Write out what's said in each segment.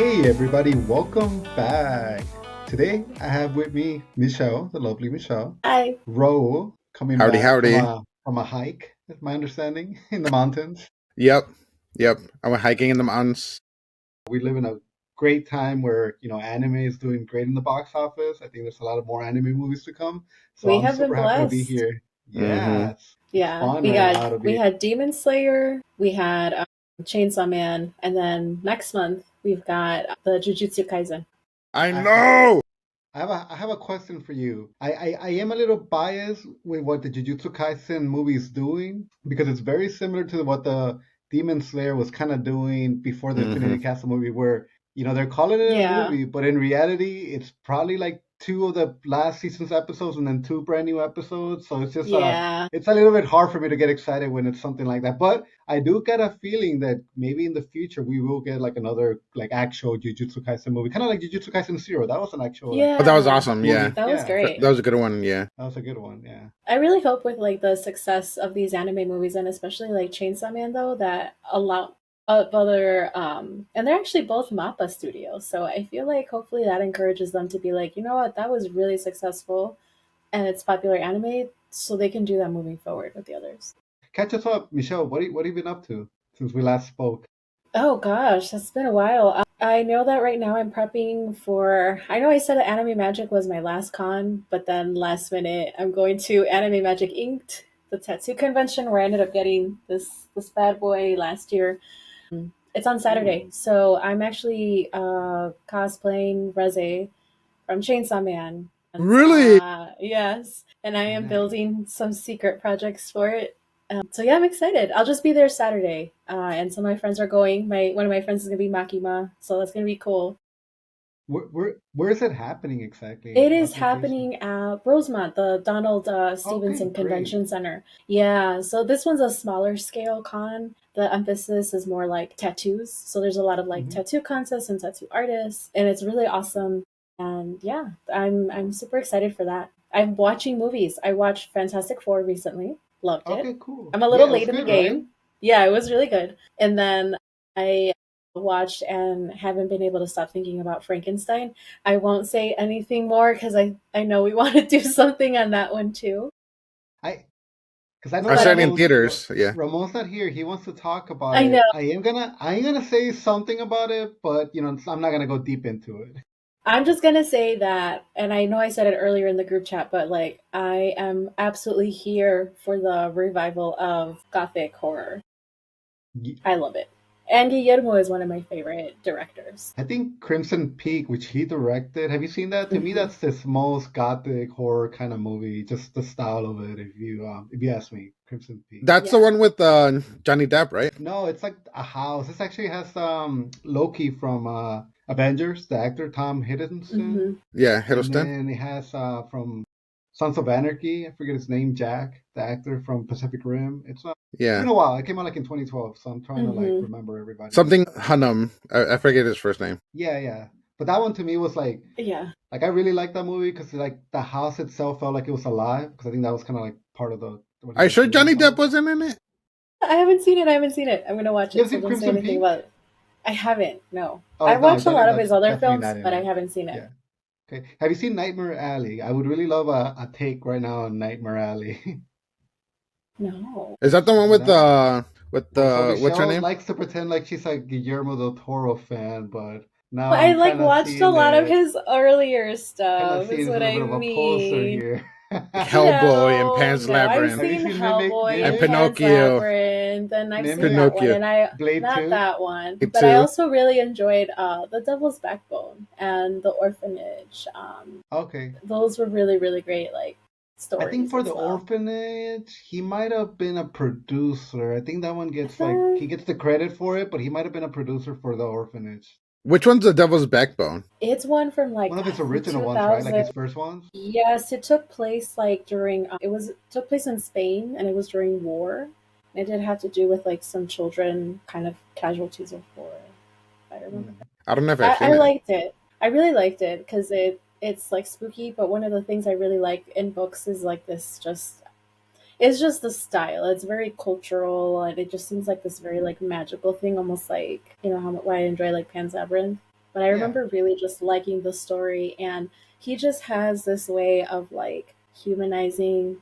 Hey everybody, welcome back. Today I have with me Michelle, the lovely Michelle, Hi. Ro, coming Howdy, back from howdy. a hike, is my understanding, in the mountains. Yep, yep. I went hiking in the mountains. We live in a great time where, anime is doing great in the box office. I think there's a lot of more anime movies to come. So We I'm have been super happy to be blessed. here. Mm-hmm. Yeah, it's Yeah, fun we right now got to we be. had Demon Slayer, we had Chainsaw Man, and then next month we've got the Jujutsu Kaisen. I I, I know. I have a question for you. I am a little biased with what the Jujutsu Kaisen movie is doing because it's very similar to what the Demon Slayer was kind of doing before the Mm-hmm. Infinity Castle movie, where they're calling it a Yeah. movie, but in reality, it's probably like two of the last season's episodes and then two brand new episodes. So it's just Yeah. it's a little bit hard for me to get excited when it's something like that. But I do get a feeling that maybe in the future we will get like another like actual Jujutsu Kaisen movie, kind of like Jujutsu Kaisen Zero. That was an actual like Oh, that was Yeah. awesome. Yeah, movie. That was Yeah, great. that was a good one. Yeah. that was a good one. Yeah. I really hope with like the success of these anime movies and especially like Chainsaw Man though that allow of other and they're actually both MAPPA studios. So I feel like hopefully that encourages them to be like, you know what, that was really successful and it's popular anime, so they can do that moving forward with the others. Catch us up, Michelle. What have you been up to since we last spoke? Oh gosh, that's been a while. I know that right now I'm prepping for. I know I said that Anime Magic was my last con, but then last minute I'm going to Anime Magic Inked, the tattoo convention where I ended up getting this bad boy last year. It's on Saturday, Ooh. so I'm actually cosplaying Reze from Chainsaw Man. And Really? yes, and I am Nice. building some secret projects for it. So yeah, I'm excited. I'll just be there Saturday, and some of my friends are going. My one of my friends is gonna be Makima, so that's gonna be cool. Where is it happening exactly? It is What location? happening at Rosemont, the Donald Okay, Stevenson great. Convention Center. Yeah, so this one's a smaller scale con. The emphasis is more like tattoos. So there's a lot of like Hmm. tattoo contests and tattoo artists, and it's really awesome. And yeah, I'm super excited for that. I'm watching movies. I watched Fantastic Four recently. Loved it. Okay, cool. I'm a little Yeah, it was late in the good, right? game. Yeah, it was really good. And then I watched and haven't been able to stop thinking about Frankenstein. I won't say anything more because I know we want to do something on that one too. I Because I know I But saw it in Ramon, theaters. Yeah. Ramon's not here. He wants to talk about I know it. I am gonna say something about it, but I'm not gonna go deep into it. I'm just gonna say that, and I know I said it earlier in the group chat, but like I am absolutely here for the revival of gothic horror. Ye- I love it. And Guillermo is one of my favorite directors. I think Crimson Peak, which he directed, have you seen that? To me, Hmm. that's this most gothic horror kind of movie. Just the style of it. If you ask me, Crimson Peak. That's the Yeah. one with Johnny Depp, right? No, it's like a house. This actually has Loki from Avengers, the actor Tom Hiddleston, Hmm. Yeah, and Hiddleston. then it has from Sons of Anarchy. I forget his name, Jack, the actor from Pacific Rim. It's been Yeah, a while. It came out like in 2012, so I'm trying to like Hmm. remember everybody. something Hunnam. I forget his first name. Yeah, yeah. But that one to me was Yeah. like I really liked that movie because like the house itself felt like it was alive because I think that was kind of like part of the what he Are you was sure doing. Johnny So I'm Depp like, wasn't in it? I haven't seen it. I haven't seen it. I'm gonna watch you it, have so seen don't say Crimson anything Peak? about it. I haven't. No. Oh I no, watched a lot of that's his other definitely films, not in but I it. haven't seen it. Yeah. Okay. Have you seen Nightmare Alley? I would really love a take right now on Nightmare Alley. No. Is that the one No. with Well, so the what's her Michelle name? likes to pretend like she's a Guillermo del Toro fan, but now I I'm like kind of watched a seeing lot of it. his earlier Kind of stuff, is seeing a what little I bit of a poser mean. here. Hellboy and Pan's No, I've Labyrinth Have you seen seen Hellboy and and Mimic? Pan's Pinocchio. Labyrinth, and I've seen Mimic? that one, Pinocchio. and I Blade not 2? that one, Me but I too. also really enjoyed The Devil's Backbone and The Orphanage. Okay. Those were really really great, like I think stories for as the well. orphanage, he might have been a producer. I think that one I gets like thought he gets the credit for it, but he might have been a producer for the orphanage. Which one's the Devil's Backbone? it's one from like One of I his think original ones, right? Like 2000. his first ones. Yes, it took place like during took place in Spain and it was during war. It did have to do with like some children kind of casualties of war, if I remember. Hmm. I don't know if I've I seen it. liked it. I really liked it because it's like spooky, but one of the things I really like in books is like this just it's just the style. It's very cultural and it just seems like this very like magical thing, almost like you know how why I enjoy like Pan's Labyrinth. But I Yeah, remember really just liking the story, and he just has this way of like humanizing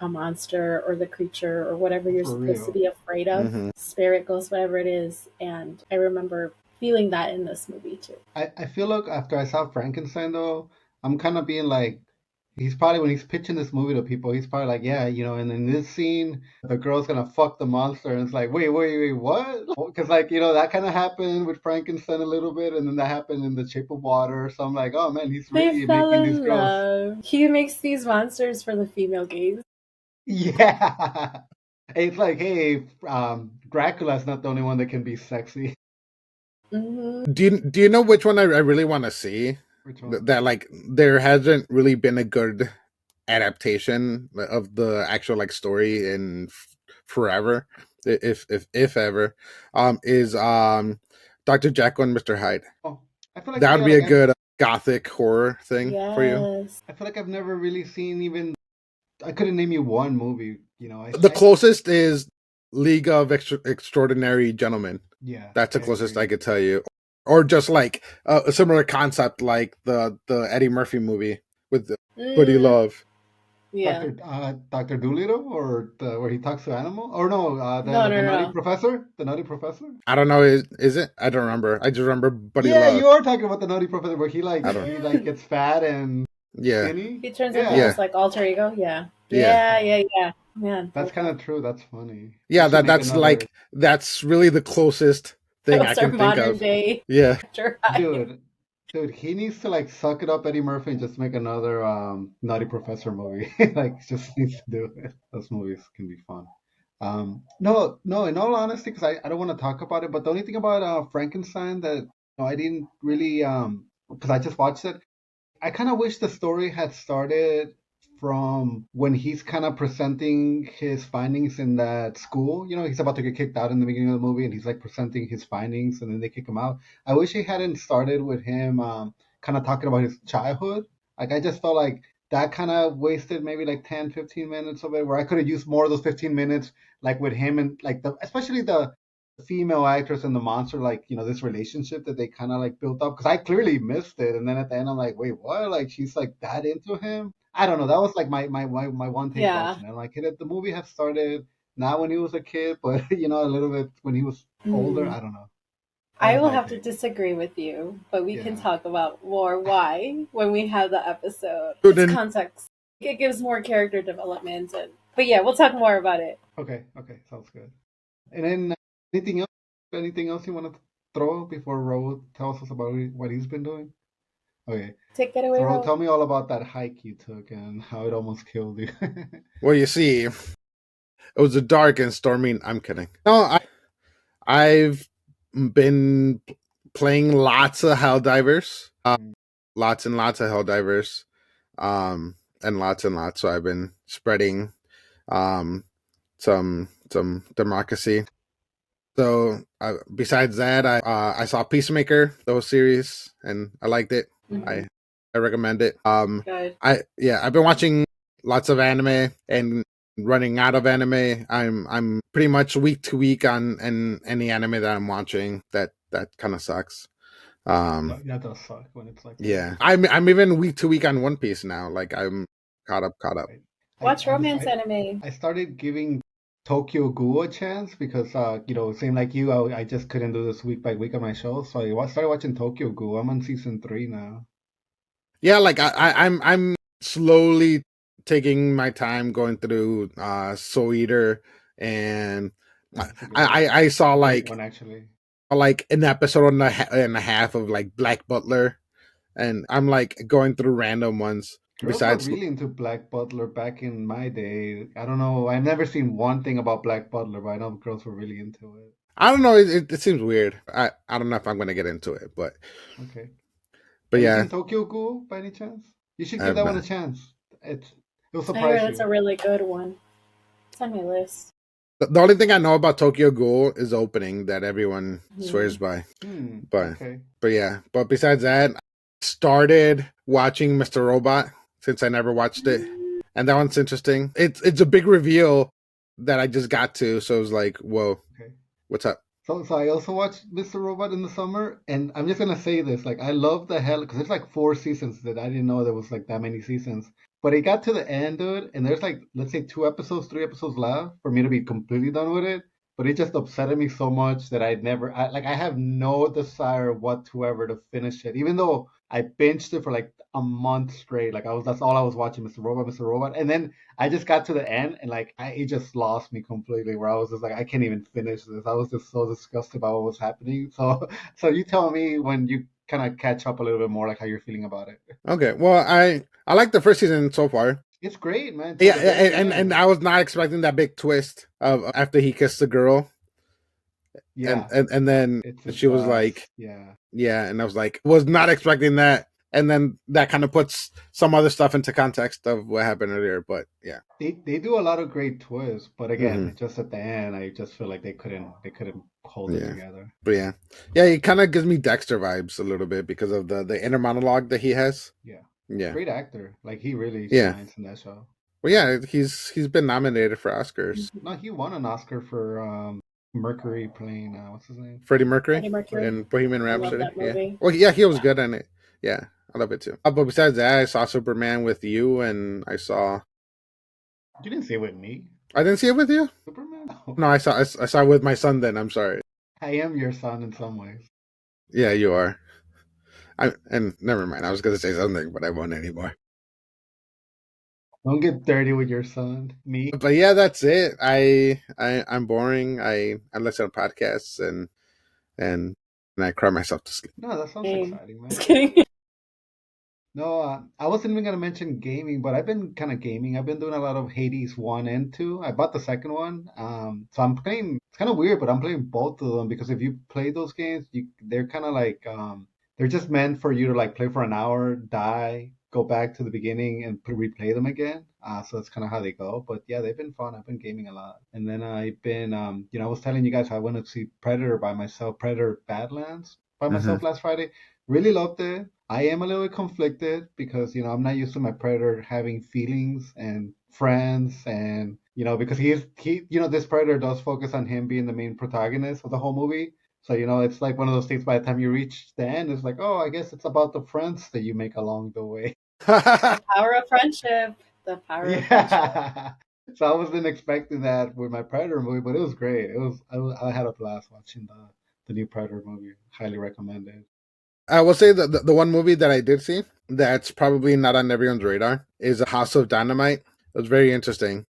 a monster or the creature or whatever you're for supposed to real. be afraid of, Hmm. spirit, ghost, whatever it is. And I remember feeling that in this movie too. I feel like after I saw Frankenstein though, I'm kind of being like, he's probably when he's pitching this movie to people, he's probably like, yeah, and in this scene, the girl's gonna fuck the monster, and it's like, wait, what? Because like that kind of happened with Frankenstein a little bit, and then that happened in The Shape of Water. So I'm like, oh man, he's They really fell making these in girls. love. He makes these monsters for the female gaze. Yeah, it's like, hey, Dracula's not the only one that can be sexy. Hmm. Do you know which one I really want to see? Which one? That like there hasn't really been a good adaptation of the actual like story in forever, if ever. Is Dr. Jekyll and Mr. Hyde. Oh, I feel like That would yeah, be a like good gothic horror thing for you. Yes. I feel like I've never really seen even. I couldn't name you one movie. The closest is League of Extraordinary Gentlemen. Yeah, That's I the closest I agree. could tell you. Or just like a similar concept, like the Eddie Murphy movie with Buddy Mm, Love. yeah. Doctor Doolittle, or where he talks to animal, or no, No, the no, Nutty no. Professor, the Nutty Professor. I don't know. Is it? I don't remember. I just remember Buddy Yeah, Love. you are talking about the Nutty Professor, where I don't. he like gets fat and Yeah, skinny. He turns into Yeah, yeah, his like alter ego. Yeah. yeah, Yeah, yeah. yeah, yeah. Man, That's love kind that. of true. That's funny. They yeah. should make That's another. like that's really the closest thing I Those are can think modern of. day Yeah. Dr. Hyde. Dude, he needs to like suck it up, Eddie Murphy, and just make another Nutty Professor movie. Like, just needs to do it. Those movies can be fun. No, no. In all honesty, because I don't want to talk about it, but the only thing about Frankenstein that I didn't really because I just watched it. I kind of wish the story had started from when he's kind of presenting his findings in that school. He's about to get kicked out in the beginning of the movie, and he's like presenting his findings, and then they kick him out. I wish he hadn't started with him kind of talking about his childhood. Like, I just felt like that kind of wasted maybe like 10, 15 minutes of it, where I could have used more of those 15 minutes, like with him and like especially the female actress and the monster, like this relationship that they kind of like built up, because I clearly missed it, and then at the end I'm like, wait, what? Like, she's like that into him. I don't know, that was like my one take Yeah. watching it. Like, the movie had started not when he was a kid, but a little bit when he was older. Mm. I don't know, that I was will my have to take. disagree with you, but we can Yeah. talk about more why when we have the episode. So It's then, context. It gives more character development, but yeah, we'll talk more about it. Okay, sounds good. And then anything else anything else you want to throw before Ro tells us about what he's been doing? Okay. Take it away, So Ro. tell me all about that hike you took and how it almost killed you. well, you see, it was a dark and stormy. I'm kidding. No, I've been playing lots of Helldivers. Lots and lots of Helldivers. And lots and lots. So I've been spreading um some democracy. So besides that, I saw Peacemaker, the whole series, and I liked it. Hmm. I recommend it. Good. I've been watching lots of anime and running out of anime. I'm pretty much week to week on any anime that I'm watching. That kind of sucks. That does suck when it's like that. Yeah, I'm even week to week on One Piece now. Like I'm caught up. Right. Watch romance anime. I started giving Tokyo Ghoul a chance because same like you, I just couldn't do this week by week on my show, so I started watching Tokyo Ghoul. I'm on season 3 now. Yeah, like I'm slowly taking my time going through Soul Eater, and That's a good one. I saw Great one, actually. like an episode and a half of like Black Butler, and I'm like going through random ones. Girls were Besides, really into Black Butler back in my day. I don't know. I've never seen one thing about Black Butler, but I know girls were really into it. I don't know. It seems weird. I don't know if I'm gonna get into it, Okay. but Have you yeah, seen Tokyo Ghoul by any chance? You should I give have that one a not. chance. It'll I heard surprise it's you. a really good one. It's on my list. The only thing I know about Tokyo Ghoul is the opening that everyone Hmm. swears by. Hmm. But Okay. but yeah. But besides that, I started watching Mr. Robot since I never watched it, and that one's interesting. It's a big reveal that I just got to, so it was like, whoa, Okay. what's up? So I also watched Mr. Robot in the summer, and I'm just gonna say this, like I love the hell because there's like 4 seasons that I didn't know there was like that many seasons. But it got to the end, dude, and there's like let's say 2 episodes, 3 episodes left for me to be completely done with it. But it just upsetted me so much that I have no desire whatsoever to finish it, even though I binged it for like a month straight. That's all I was watching, Mr. Robot, Mr. Robot, and then I just got to the end and it just lost me completely. Where I was just like, I can't even finish this. I was just so disgusted about what was happening. So you tell me when you kind of catch up a little bit more, like how you're feeling about it. Okay, well, I like the first season so far. It's great, man. Yeah, and I was not expecting that big twist of after he kissed the girl. Yeah, and then she was like, yeah, and I was not expecting that. And then that kind of puts some other stuff into context of what happened earlier. But yeah, they do a lot of great twists, but again, just at the end, I just feel like they couldn't hold it together. But yeah, it kind of gives me Dexter vibes a little bit because of the inner monologue that he has. Yeah, great actor. Like he really shines in that show. Well, yeah, he's been nominated for Oscars. No, he won an Oscar for Mercury playing what's his name? Freddie Mercury in Bohemian Rhapsody. Yeah. Well, yeah, he was good in it. Yeah, I love it too. But besides that, I saw Superman with you, and I saw. You didn't see it with me. I didn't see it with you. Superman? No, I saw it with my son. Then I'm sorry. I am your son in some ways. Yeah, you are. And never mind. I was going to say something, but I won't anymore. Don't get dirty with your son, me. But yeah, that's it. I'm boring. I listen to podcasts and I cry myself to sleep. No, that sounds exciting, man. Just kidding. No, I wasn't even gonna mention gaming, but I've been kind of gaming. I've been doing a lot of Hades 1 and 2. I bought the second one, so I'm playing. It's kind of weird, but I'm playing both of them because if you play those games, they're kind of like they're just meant for you to like play for an hour, die, go back to the beginning, and replay them again. So that's kind of how they go. But yeah, they've been fun. I've been gaming a lot, and then I've been I was telling you guys I went to see Predator by myself, Predator Badlands by myself last Friday. Really loved it. I am a little bit conflicted because I'm not used to my Predator having feelings and friends, and because this Predator does focus on him being the main protagonist of the whole movie. So it's like one of those things. By the time you reach the end, it's like, oh, I guess it's about the friends that you make along the way. The power of friendship. The power of friendship. So I wasn't expecting that with my Predator movie, but it was great. I had a blast watching the new Predator movie. Highly recommended. I will say that the one movie that I did see that's probably not on everyone's radar is A House of Dynamite. It was very interesting.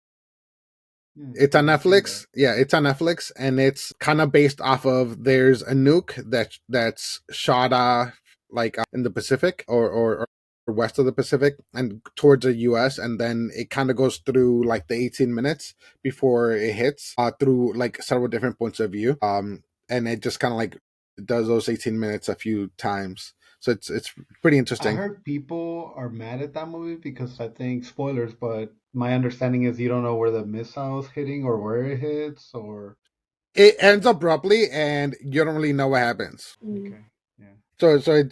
It's on Netflix. Yeah, it's on Netflix, and it's kind of based off of there's a nuke that's shot in the Pacific or west of the Pacific and towards the U.S. and then it kind of goes through like the 18 minutes before it hits through like several different points of view. And it just kind of like does those 18 minutes a few times. So it's pretty interesting. I heard people are mad at that movie because I think spoilers, but my understanding is you don't know where the missile's hitting or where it hits, or it ends abruptly and you don't really know what happens. Okay. Yeah. So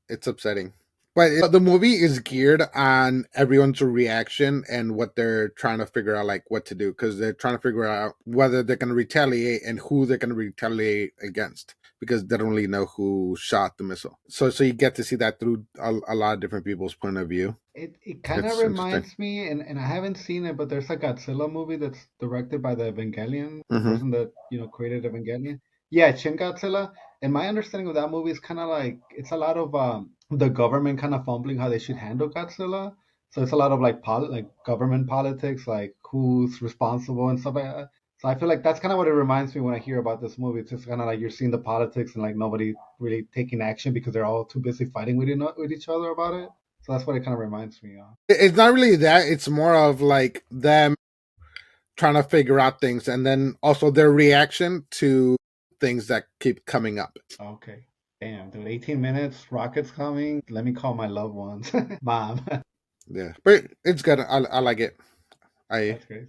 it's upsetting. But the movie is geared on everyone's reaction and what they're trying to figure out, like what to do, because they're trying to figure out whether they're going to retaliate and who they're going to retaliate against, because they don't really know who shot the missile. So you get to see that through a lot of different people's point of view. It kind of reminds me, and I haven't seen it, but there's a Godzilla movie that's directed by the Evangelion person that created Evangelion. Yeah, Shin Godzilla. And my understanding of that movie is kind of like it's a lot of the government kind of fumbling how they should handle Godzilla. So it's a lot of like government politics, like who's responsible and stuff like that. So I feel like that's kind of what it reminds me when I hear about this movie. It's just kind of like you're seeing the politics and like nobody really taking action because they're all too busy fighting with each other about it. So that's what it kind of reminds me of. It's not really that. It's more of like them trying to figure out things and then also their reaction to things that keep coming up. Okay. Damn, dude, 18 minutes, rockets coming. Let me call my loved ones. Mom. Yeah, but it's good. I like it. That's great.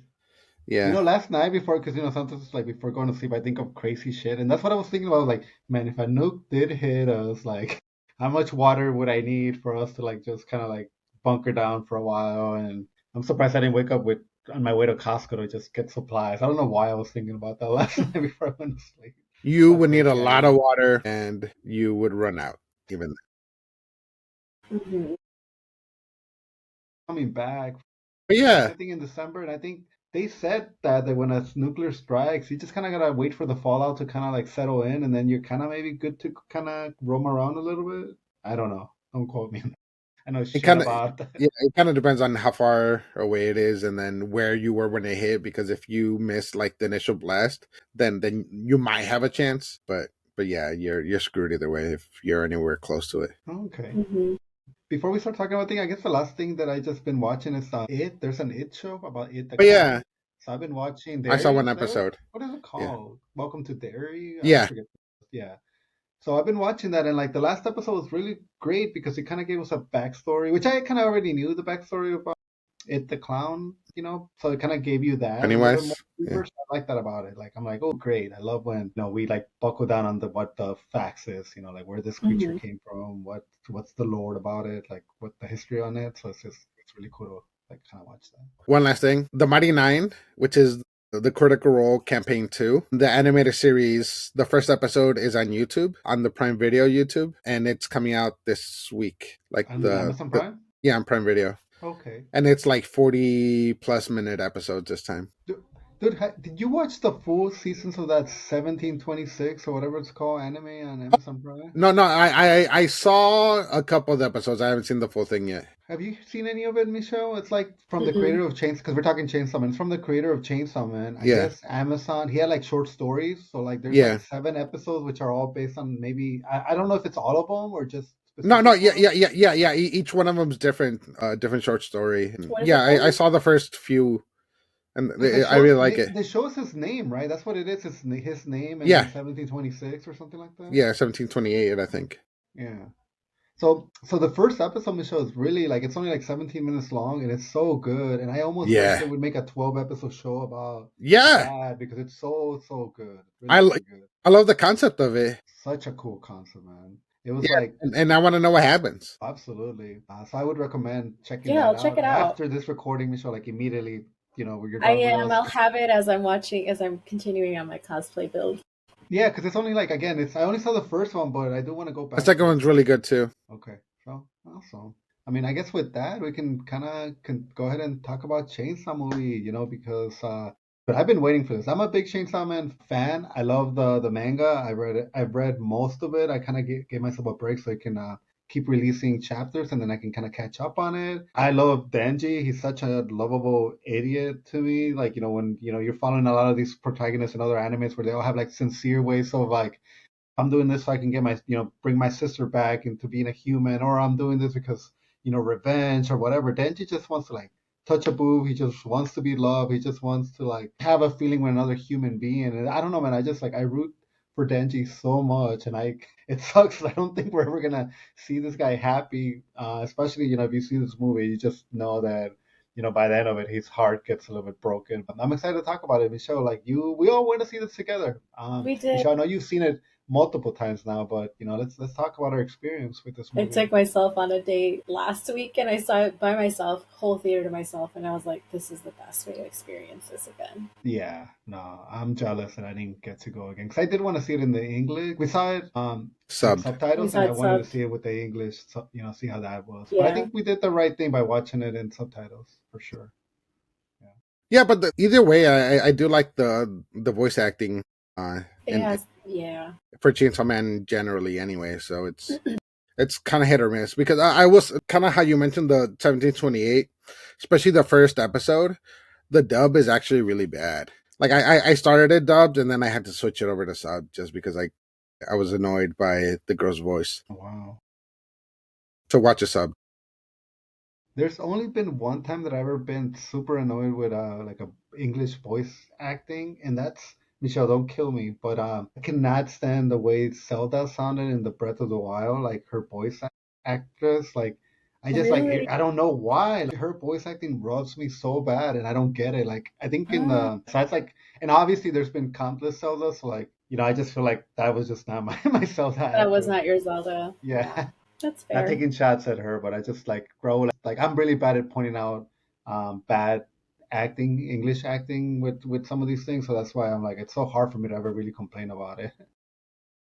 Yeah. Last night because sometimes like before going to sleep, I think of crazy shit. And that's what I was thinking about. Like, man, if a nuke did hit us, like, how much water would I need for us to like just kind of like bunker down for a while? And I'm surprised I didn't wake up on my way to Costco to just get supplies. I don't know why I was thinking about that last night before I went to sleep. You That's would need a crazy. lot of water, and you would run out. Even Mhm. Coming back, but yeah, I think in December, and I think they said that when a nuclear strikes, you just kind of gotta wait for the fallout to kind of like settle in, and then you're kind of maybe good to kind of roam around a little bit. I don't know. Don't quote me. I know it shit kind of about that. it kind of depends on how far away it is, and then where you were when it hit. Because if you miss like the initial blast, then you might have a chance. But yeah, you're screwed either way if you're anywhere close to it. Okay. Mhm. Before we start talking about things, I guess the last thing that I just been watching is It. There's an It show about It the But yeah, clown. So I've been watching I saw Derry. one Is that episode. what is it Yeah, called? Welcome to Derry. I yeah. forget. Yeah. So I've been watching that, and like the last episode was really great because it kind of gave us a backstory, which I kind of already knew the backstory about It the clown, So it kind of gave you that a little bit more Pennywise. Yeah. deeper. So I like that about it. Like I'm like, oh great, I love when we like buckle down on the what the facts is, like where this creature Mhm. came from, what's the lore about it, like what the history on it. So it's really cool to like kind of watch that. One last thing, the Mighty Nine, which is the Critical Role Campaign 2, the animated series. The first episode is on YouTube, on the Prime Video YouTube, and it's coming out this week. Like On Amazon the Prime. yeah, on Prime Video. Okay. And it's like 40+ minute episodes this time. Dude, did you watch the full seasons of that 1726 or whatever it's called anime on Amazon Prime? No, I saw a couple of episodes. I haven't seen the full thing yet. Have you seen any of it, Michelle? It's like from the Mhm. creator of Chainsaw, because we're talking Chainsaw Man. It's from the creator of Chainsaw Man. I Yeah, guess Amazon. He had like short stories, so like there's like yeah. 7 episodes, which are all based on maybe I don't know if it's all of them or just No, specific yeah, ones. yeah. Each one of them's different, different short story. And What is yeah, it I called? saw the first few, and Because the I shows really like it. the show is his name, right? That's what it is. It's his name and then Yeah, 1726 or something like that. yeah, 1728, I think. Yeah. So the first episode of the show is really like it's only like 17 minutes long and it's so good. And I almost wish Yeah, they would make a 12 episode show about yeah. that because it's so good. I Really, like, really good. I love the concept of it. Such a cool concept, man. It was Yeah, like and I want to know what happens. absolutely. So I would recommend checking Yeah, that I'll check out it out. after this recording, Michelle. Like immediately, when you're I done with am. us. I'll have it as I'm watching, as I'm continuing on my cosplay build. Yeah, because it's only like again, I only saw the first one, but I do want to go The back second to one's really good too. Okay, so awesome. I mean, I guess with that we can kind of can go ahead and talk about Chainsaw movie, because but I've been waiting for this. I'm a big Chainsaw Man fan. I love the manga. I read it. I've read most of it. I kind of gave myself a break so I can keep releasing chapters and then I can kind of catch up on it. I love Denji. He's such a lovable idiot to me. Like, when you're following a lot of these protagonists in other animes where they all have like sincere ways of like I'm doing this so I can get bring my sister back into being a human, or I'm doing this because, revenge or whatever. Denji just wants to like touch a boob. He just wants to be loved. He just wants to like have a feeling with another human being. And I don't know, man. I just like I root for Denji so much, and it sucks. I don't think we're ever gonna see this guy happy. Especially if you see this movie, you just know that. By the end of it, his heart gets a little bit broken. But I'm excited to talk about it, Michelle. Like we all want to see this together. We did. Michelle, I know you've seen it multiple times now, but let's talk about our experience with this I movie. took myself on a date last week and I saw it by myself, whole theater to myself, and I was like, this is the best way to experience this again. Yeah, no, I'm jealous that I didn't get to go again because I did want to see it in the English. We saw it with Subbed. We subtitles, saw and I it wanted to subbed. see it with the English, see how that was. But I Yeah. think we did the right thing by watching it in subtitles for sure. Yeah, but either way, I do like the voice acting It and has, yeah. for Chainsaw Man generally anyway. So it's kind of hit or miss because I was kind of how you mentioned the 1728, especially the first episode. The dub is actually really bad. Like I started it dubbed and then I had to switch it over to sub just because I was annoyed by the girl's voice. Wow. To watch a sub. There's only been one time that I've ever been super annoyed with like a English voice acting, and that's Michelle. Don't kill me, but I cannot stand the way Zelda sounded in the Breath of the Wild, like her voice actress. Like I just like Really? I don't know why her voice acting rubs me so bad, and I don't get it. Like I think in Uh, the so that's like, and obviously there's been countless Zeldas, so like I just feel like that was just not my Zelda that was actress. not your Zelda. Yeah. Yeah. That's Not fair. taking shots at her, but I just like bro, like I'm really bad at pointing out bad acting, English acting with some of these things. So that's why I'm like, it's so hard for me to ever really complain about it.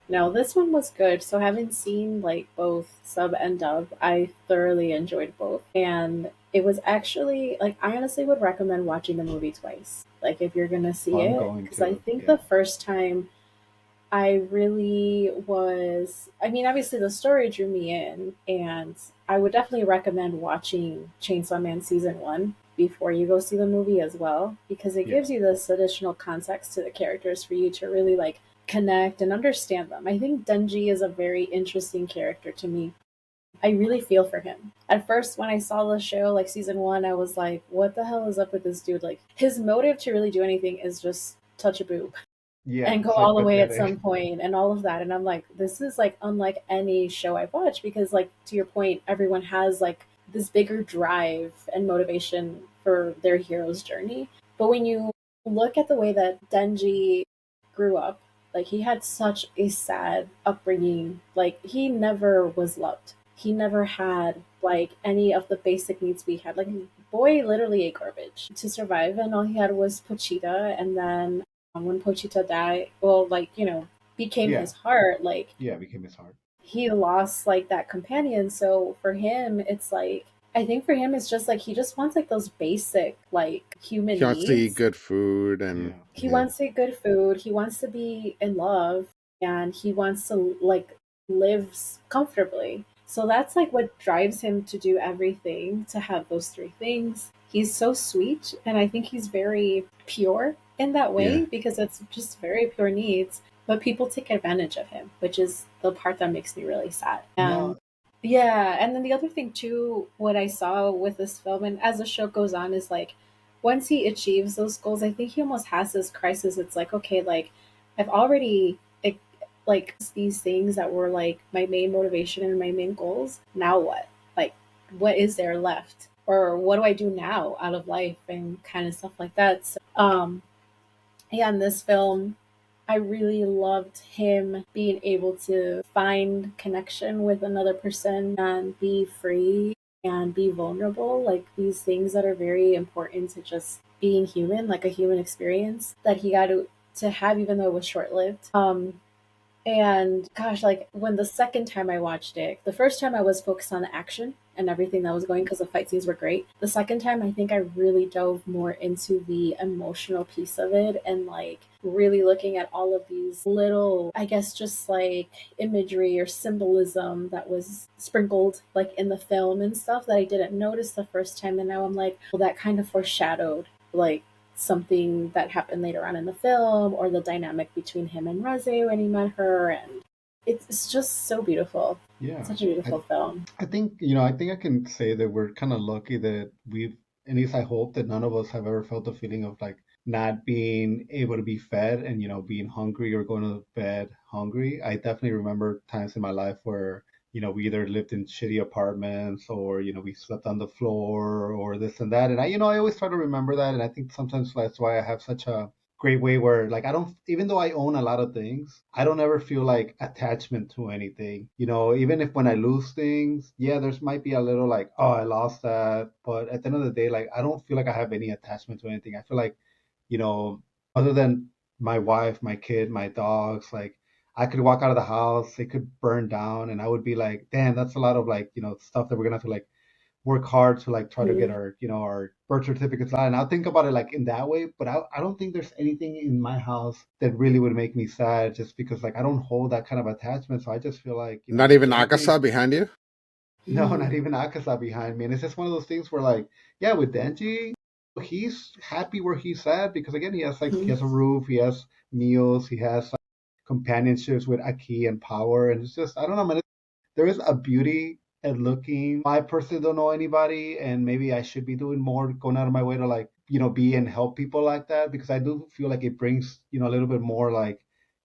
No, this one was good. So having seen like both sub and dub, I thoroughly enjoyed both. And it was actually like I honestly would recommend watching the movie twice. Like if you're gonna see I'm it, going because I to, think yeah. the first time I really was. I mean, obviously the story drew me in, and I would definitely recommend watching Chainsaw Man season one before you go see the movie as well, because it Yeah. gives you this additional context to the characters for you to really like connect and understand them. I think Denji is a very interesting character to me. I really feel for him. At first, when I saw the show, like season one, I was like, what the hell is up with this dude? Like, his motive to really do anything is just touch a boob Yeah. and go It's like all the way at pathetic. some point and all of that. And I'm like, this is like unlike any show I've watched because, like, to your point, everyone has like this bigger drive and motivation for their hero's journey. But when you look at the way that Denji grew up, like, he had such a sad upbringing. Like, he never was loved. He never had like any of the basic needs we had. Like, boy literally ate garbage to survive, and all he had was Pochita, and then when Pochita died, well, like, became Yeah. his heart, like, Yeah. It became his heart. he lost like that companion. So for him, it's like, I think for him, it's just like he just wants like those basic, like, human He wants to eat needs. good food and Yeah. He yeah. wants to eat good food, he wants to be in love, and he wants to like live comfortably. So that's like what drives him to do everything to have those three things. He's so sweet, and I think he's very pure in that Yeah. way because it's just very pure needs. But people take advantage of him, which is the part that makes me really sad. And No. yeah, and then the other thing too, what I saw with this film, and as the show goes on, is like once he achieves those goals, I think he almost has this crisis. It's like, okay, like I've already like these things that were like my main motivation and my main goals. Now what? Like, what is there left? Or what do I do now out of life and kind of stuff like that. So, yeah, in this film, I really loved him being able to find connection with another person and be free and be vulnerable. Like these things that are very important to just being human, like a human experience that he got to have, even though it was short lived. And gosh, like when the second time I watched it, the first time I was focused on the action and everything that was going because the fight scenes were great. The second time, I think I really dove more into the emotional piece of it and like really looking at all of these little, I guess, just like imagery or symbolism that was sprinkled like in the film and stuff that I didn't notice the first time. And now I'm like, well, that kind of foreshadowed like something that happened later on in the film or the dynamic between him and Reze when he met her, and it's just so beautiful. Yeah. Such a beautiful film. I think, I think I can say that we're kind of lucky that at least I hope that none of us have ever felt the feeling of like not being able to be fed and, being hungry or going to bed hungry. I definitely remember times in my life where, we either lived in shitty apartments or, we slept on the floor or this and that. And I always try to remember that. And I think sometimes that's why I have such a great way where like I don't, even though I own a lot of things, I don't ever feel like attachment to anything. Even if when I lose things, yeah, there's might be a little like, oh, I lost that, but at the end of the day, like I don't feel like I have any attachment to anything. I feel like, you know other than my wife, my kid, my dogs, like I could walk out of the house, it could burn down, and I would be like, damn, that's a lot of like, stuff that we're gonna have to like work hard to like try to get Mhm. our birth certificates out. And I'll think about it like in that way, but I don't think there's anything in my house that really would make me sad just because like I don't hold that kind of attachment. So I just feel like, Not even everything. Akasa behind you? No, not Mhm. even Akasa behind me. And it's just one of those things where like, yeah, with Denji, he's happy where he's at because again, he has a roof, he has meals, he has companionships with Aki and Power, and it's just I don't know, man. There is a beauty at looking. I personally don't know anybody, and maybe I should be doing more, going out of my way to like, be and help people like that because I do feel like it brings, a little bit more like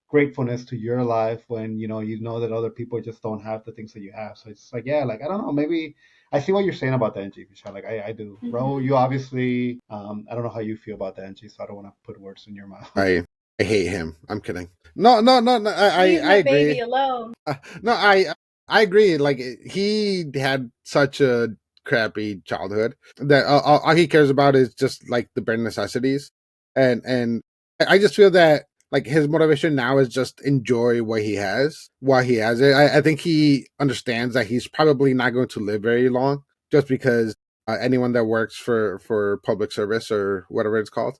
gratefulness to your life when you know that other people just don't have the things that you have. So it's like, yeah, like I don't know, maybe I see what you're saying about the NG, Michelle. Like I do. Raul, Mhm. you obviously, I don't know how you feel about the NG, so I don't want to put words in your mouth. I hate him. I'm kidding. No, no, no, no. Leave I my baby agree. alone. No, I agree. Like he had such a crappy childhood. That all he cares about is just like the bare necessities, and I just feel that like his motivation now is just enjoy what he has while he has it. I think he understands that he's probably not going to live very long, just because anyone that works for public service or whatever it's called,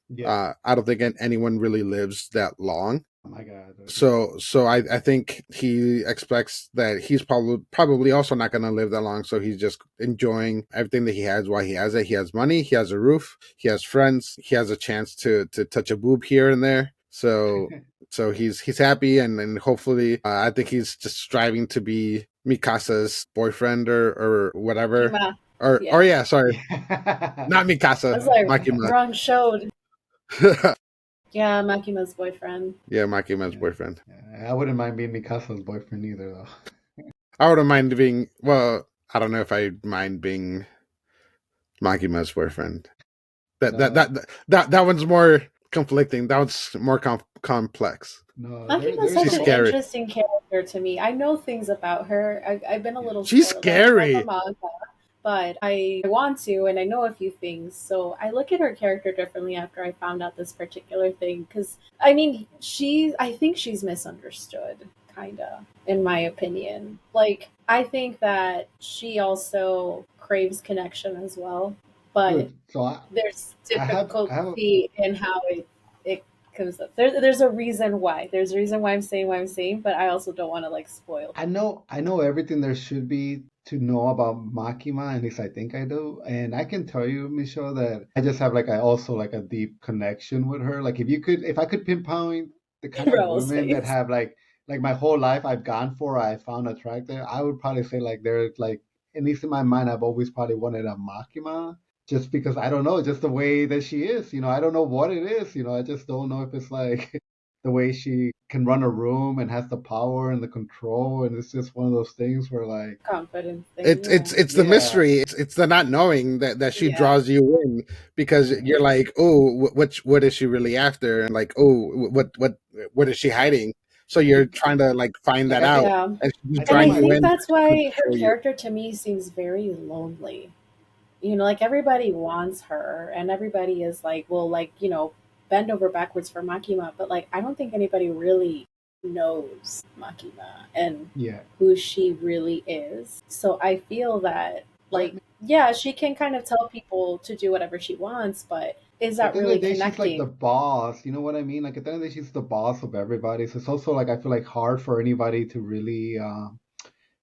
Yeah. I don't think anyone really lives that long. Oh my God. So I think he expects that he's probably also not going to live that long. So he's just enjoying everything that he has while he has it. He has money, he has a roof, he has friends, he has a chance to touch a boob here and there. So he's happy, and hopefully I think he's just striving to be Mikasa's boyfriend or whatever. Makima. Or yeah, sorry, Yeah. not Mikasa, I was like, Makima. wrong showed. Yeah, Makima's boyfriend. Yeah, Makima's boyfriend. I wouldn't mind being Mikasa's boyfriend either, though. I wouldn't mind being, well, I don't know if I mind being Makima's boyfriend. That one's more conflicting. That one's more complex. No, Makima's there's such an scary. interesting character to me. I know things about her. I've been a little She's spoiled scary. about the manga, but I want to, and I know a few things. So I look at her character differently after I found out this particular thing. Because I mean, I think she's misunderstood, kinda, in my opinion. Like, I think that she also craves connection as well, but Dude, so there's I have difficulty in how it comes up. There's a reason why. There's a reason why I'm saying what I'm saying, but I also don't want to like spoil. I know everything there should be to know about Makima, at least I think I do. And I can tell you, Michelle, that I just have I also like a deep connection with her. Like if I could pinpoint the kind of Raul's women that face. have like my whole life I've gone for, I found attractive, I would probably say like they're like, at least in my mind, I've always probably wanted a Makima. Just because I don't know, just the way that she is, I don't know what it is, I just don't know if it's like the way she can run a room and has the power and the control, and it's just one of those things where like Confidence thing. It's the Yeah. mystery. It's the not knowing that she draws you in, because you're like, oh, what is she really after, and like, oh, what is she hiding? So you're trying to like find that out, Yeah. and she's And drawing I you think in. that's why her control you. character to me seems very lonely. Like everybody wants her and everybody is like, well, like, bend over backwards for Makima, but like I don't think anybody really knows Makima and Yeah. who she really is. So I feel that like But yeah, she can kind of tell people to do whatever she wants, but is at that the end of really the day, she's like the connecting? boss. You know what I mean? Like at the end of the day, she's the boss of everybody. So it's also like I feel like hard for anybody to really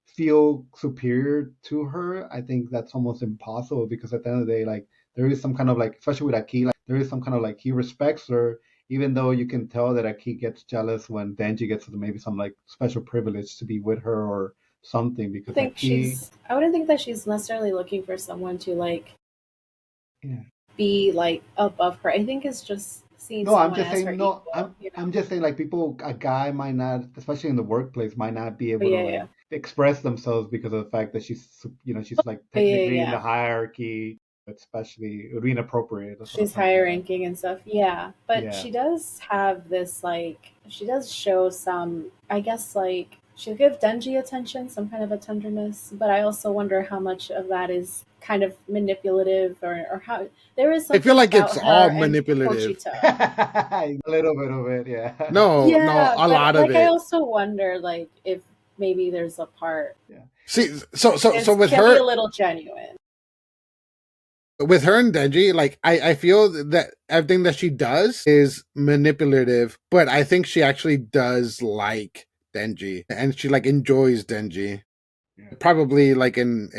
feel superior to her. I think that's almost impossible because at the end of the day, like there is some kind of like, especially with Aki, like there is some kind of like he respects her, even though you can tell that Aki gets jealous when Denji gets maybe some like special privilege to be with her or something because I wouldn't think that she's necessarily looking for someone to like yeah. be like above her. I think it's just seeing No, I'm someone just as her saying no. equal. I'm just saying like a guy might not, especially in the workplace, might not be able to Yeah, like yeah. express themselves because of the fact that she's like Yeah, yeah, technically in the yeah. hierarchy, especially it would be inappropriate. That's what I'm She's trying to higher say. ranking and stuff. Yeah. But Yeah. she does have this like she does show some I guess like she'll give Denji attention, some kind of a tenderness, but I also wonder how much of that is kind of manipulative or how there is I feel something like about it's all her and manipulative. Pochita. A little bit of it, yeah. No, Yeah, a but lot of like I it. also wonder like if maybe there's a part Yeah. See, so it with can be a her, little genuine. and Denji, like I feel that everything that she does is manipulative, but I think she actually does like Denji, and she like enjoys Denji. Yeah. Probably like in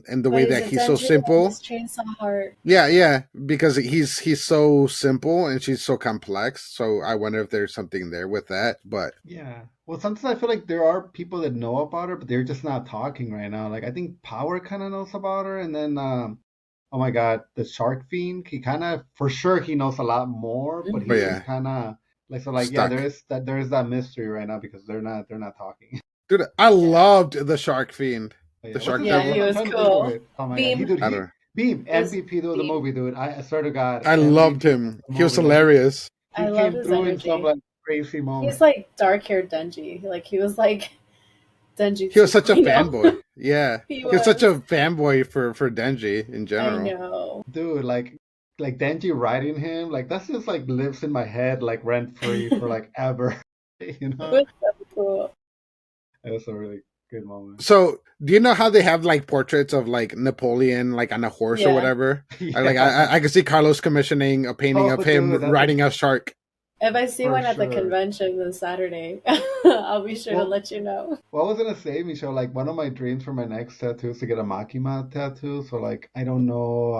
the But way is that it he's so Denji or simple. his chainsaw heart? Yeah, because he's so simple and she's so complex. So I wonder if there's something there with that. But Yeah. Well, sometimes I feel like there are people that know about her, but they're just not talking right now. Like I think Power kind of knows about her, and then oh my God, the Shark Fiend, he kind of for sure he knows a lot more, but oh he's yeah, just kind of like so like yeah, stuck. there is that mystery right now because they're not talking. Dude, I loved the Shark Fiend, But the yeah, what's Shark his Yeah, name? he Devil. I'm was trying to think of cool. it. Oh my God, Beam. I don't know. Beam It was MVP of the Beam. movie, dude. I swear to God, I loved MVP him. of the He was movie. Like hilarious. he I love came his through in some energy. like crazy moment. He's like dark haired Denji. Like he was like Denji. He was such a 2.0. fanboy. Yeah. He He was such was. a fanboy for Denji in I general. know. Dude, like Denji writing him, like that's just like lives in my head like rent free for like ever. You It know? was so cool. It was a really good moment. So, do you know how they have like portraits of like Napoleon, like on a horse or Yeah. whatever? Like Yeah. I can see Carlos commissioning a painting Oh, of him dude, that's riding a shark. If I see for one at the sure. convention this Saturday, I'll be sure to Well, let you know. what was I gonna say, Michelle? Like one of my dreams for my next tattoo is to get a Makima tattoo. So like I don't know,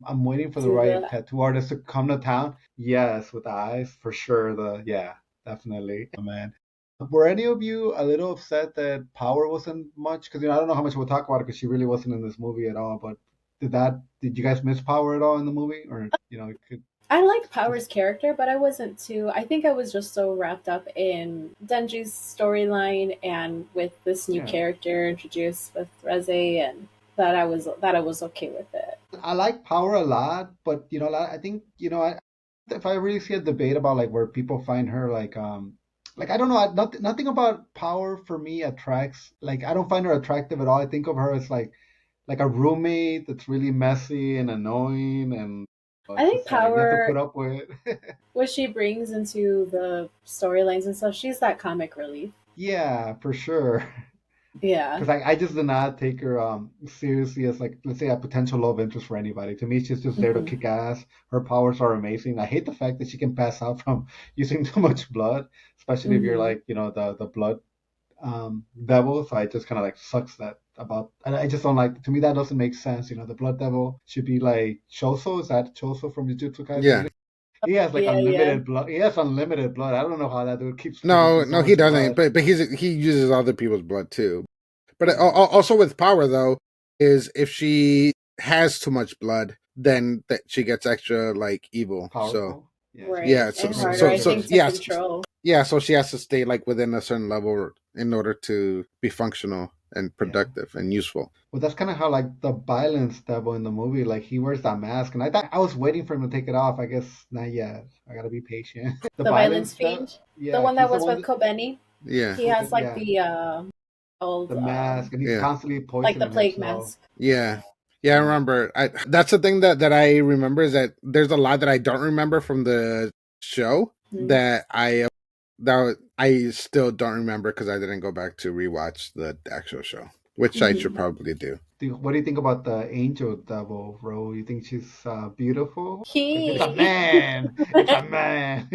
I'm waiting for the Do right the tattoo artist to come to town. Yes, with the eyes for sure. Definitely, man. Were any of you a little upset that Power wasn't much? Because I don't know how much we'll talk about it because she really wasn't in this movie at all. But did you guys miss Power at all in the movie, or it could I like Power's just character, but I wasn't too. I think I was just so wrapped up in Denji's storyline and with this new yeah. character introduced with Reze, and that I was okay with it. I like Power a lot, but I think if I really see a debate about like where people find her like I don't know, nothing about Power for me attracts like I don't find her attractive at all. I think of her as like a roommate that's really messy and annoying and I it's think just like you have to Power, put up with. what she brings into the storylines and stuff, she's that comic relief. Yeah, for sure. Yeah. Because I just did not take her seriously as like let's say a potential love interest for anybody. To me, she's just there to Hmm. kick ass. Her powers are amazing. I hate the fact that she can pass out from using too much blood, especially if you're Hmm. like the blood devil. So I just kind of like sucks that about. And I just don't like. To me, that doesn't make sense. The blood devil should be like Choso. Is that Choso from Jujutsu Yeah. Kaisen? He has like Yeah, yeah. unlimited blood. He has unlimited blood. I don't know how that dude keeps No, producing so no, he much doesn't. blood. But he uses other people's blood too. But Yeah, also with Power though, is if she has too much blood, then that she gets extra like evil. So powerful. Yeah, she gets yeah, Right. so And extra harder, I so think, intelligent. to yeah, control. yeah. So she has to stay like within a certain level in order to be functional and Yeah. productive and useful. Well, that's kind of how like the violence devil in the movie, like he wears that mask, and I thought I was waiting for him to take it off. I guess not yet. I gotta be patient. The The Violence violence devil, Fiend, the yeah, one that he's the was one with that, Kobeni. Yeah, He has like yeah, the old the mask, and he's yeah, constantly like the poisoning plague himself. mask. yeah. Yeah, I Yeah, remember. That's the thing that I remember is that there's a lot that I don't remember from the show Mhm. that I still don't remember because I didn't go back to rewatch the actual show, which I should Mhm. probably do. what do you think about the angel devil, Ro? You think she's beautiful? Because it's a He man. It's a man.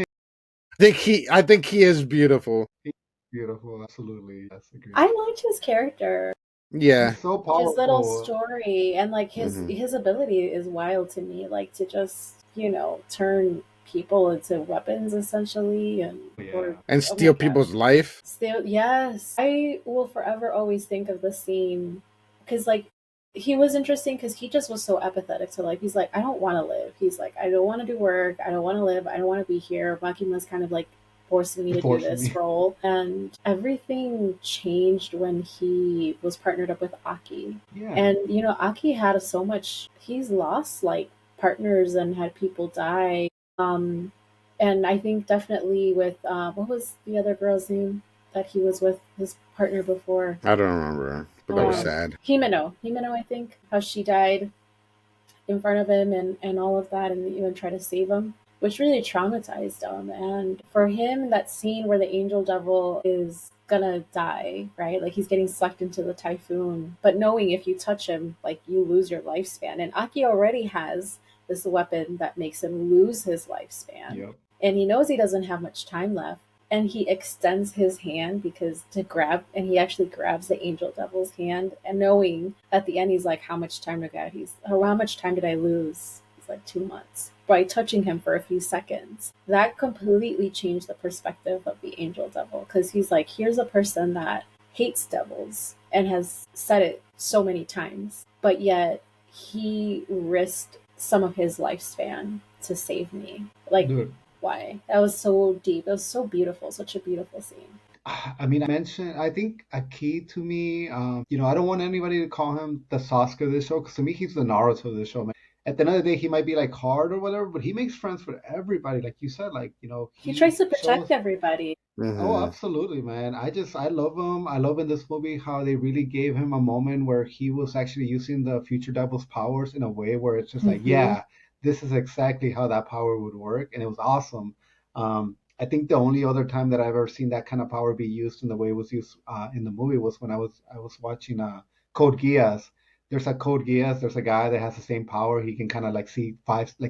I think he is beautiful. He's beautiful, absolutely. Yes, I agree. liked his character. Yeah. He's so His little powerful. story and like his Hmm. his ability is wild to me. Like to just, turn people into weapons essentially or Yeah. And oh my steal god. people's life. Still, yes. I will forever always think of the scene because, like, he was interesting because he just was so apathetic to life. He's like, I don't want to live. He's like, I don't want to do work. I don't want to live. I don't want to be here. Makima's kind of like forcing me to do Forcing this me. role. And everything changed when he was partnered up with Aki. Yeah. And, Aki had so much, he's lost like partners and had people die. Um, and I think definitely with what was the other girl's name that he was with his partner before? I don't remember, but that was Yeah. sad. Himeno, I think, how she died in front of him and all of that, and even try to save him, which really traumatized him. And for him, that scene where the angel devil is gonna die, right? Like he's getting sucked into the typhoon, but knowing if you touch him, like you lose your lifespan. And Aki already has this weapon that makes him lose his lifespan. Yep. And he knows he doesn't have much time left. And he extends his hand because to grab, and he actually grabs the angel devil's hand, and knowing at the end he's like, how much time did how much time did I lose? He's like 2 months by touching him for a few seconds. That completely changed the perspective of the angel devil because he's like, here's a person that hates devils and has said it so many times, but yet he risked some of his lifespan to save me. Like, Dude, why? That was so deep. It was so beautiful. Such a beautiful scene. I mean, I think a key to me, I don't want anybody to call him the Sasuke of this show, because to me, he's the Naruto of this show, man. at the end of the day, he might be like hard or whatever, but he makes friends with everybody. Like you said, like, He tries he to shows. protect everybody. Oh, Mm-hmm. absolutely, man. I love him. I love in this movie how they really gave him a moment where he was actually using the Future Devil's powers in a way where it's just like, Hmm. yeah, this is exactly how that power would work, and it was awesome. I think the only other time that I've ever seen that kind of power be used in the way it was used in the movie was when I was watching Code Geass. There's a Code Geass. There's a guy that has the same power. He can kind of like see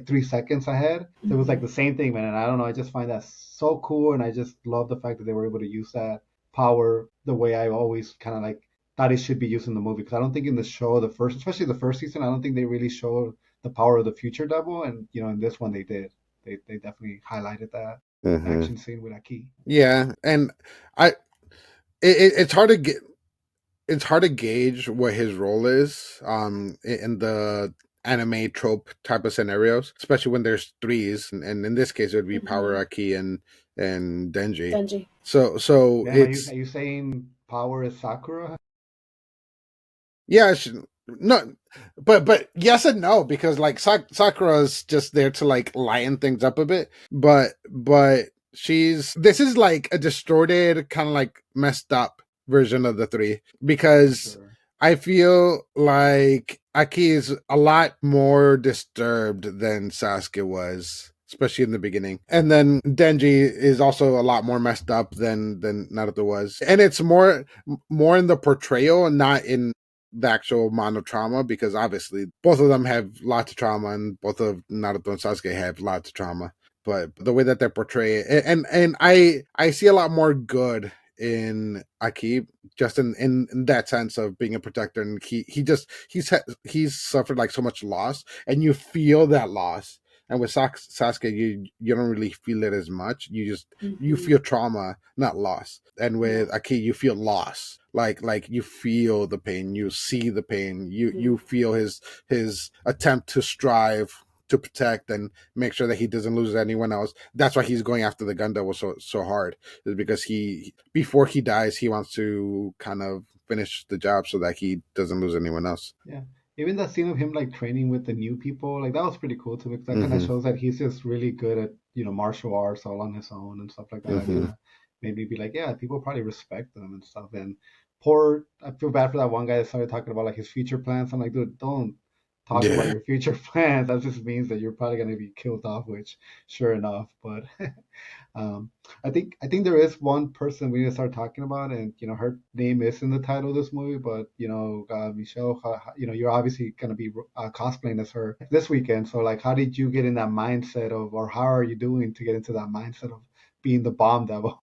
3 seconds ahead. So it was like Hmm. the same thing, man. And I don't know. I just find that so cool, and I just love the fact that they were able to use that power the way I always kind of like thought it should be used in the movie. Because I don't think in the show, especially the first season, I don't think they really showed the power of the future devil. And in this one they did. They definitely highlighted that Mm-hmm. action scene with Aki. Yeah, and I it's hard to get it's hard to gauge what his role is in the anime trope type of scenarios, especially when there's threes, and in this case it would be Power Hmm. Aki and Denji. Denji. So Damn, are it's you saying power is Sakura? yeah, no, but yes and no, because like Sakura's just there to like lighten things up a bit, but she's this is like a distorted kind of like messed up version of the three, because Sure. I feel like Aki is a lot more disturbed than Sasuke was, especially in the beginning. And then Denji is also a lot more messed up than Naruto was. And it's more in the portrayal and not in the actual mono trauma, because obviously both of them have lots of trauma, and both of Naruto and Sasuke have lots of trauma. But the way that they portray it, and I see a lot more good in Aki, just in that sense of being a protector, and he's suffered like so much loss, and you feel that loss. And with Sasuke, you don't really feel it as much. You Hmm. feel trauma, not loss. And Yeah. with Aki, you feel loss. Like you feel the pain, you see the pain, you Hmm. feel his attempt to strive to protect and make sure that he doesn't lose anyone else. That's why he's going after the gun that was so hard, is because he before he dies he wants to kind of finish the job so that he doesn't lose anyone else. Yeah. Even that scene of him like training with the new people, like that was pretty cool too, because that kind of Mm-hmm. shows that he's just really good at, martial arts all on his own and stuff like that. That kind Mm-hmm. of made me be like, yeah, people probably respect them and stuff. And poor, I feel bad for that one guy that started talking about like his future plans. I'm like, dude, don't talk about Yeah. your future plans. That just means that you're probably gonna be killed off, which sure enough. But Um, I think there is one person we need to start talking about, and her name is in the title of this movie. But Michelle, you're obviously gonna be cosplaying as her this weekend. So like, how did you get in that mindset of, or how are you doing to get into that mindset of being the bomb devil?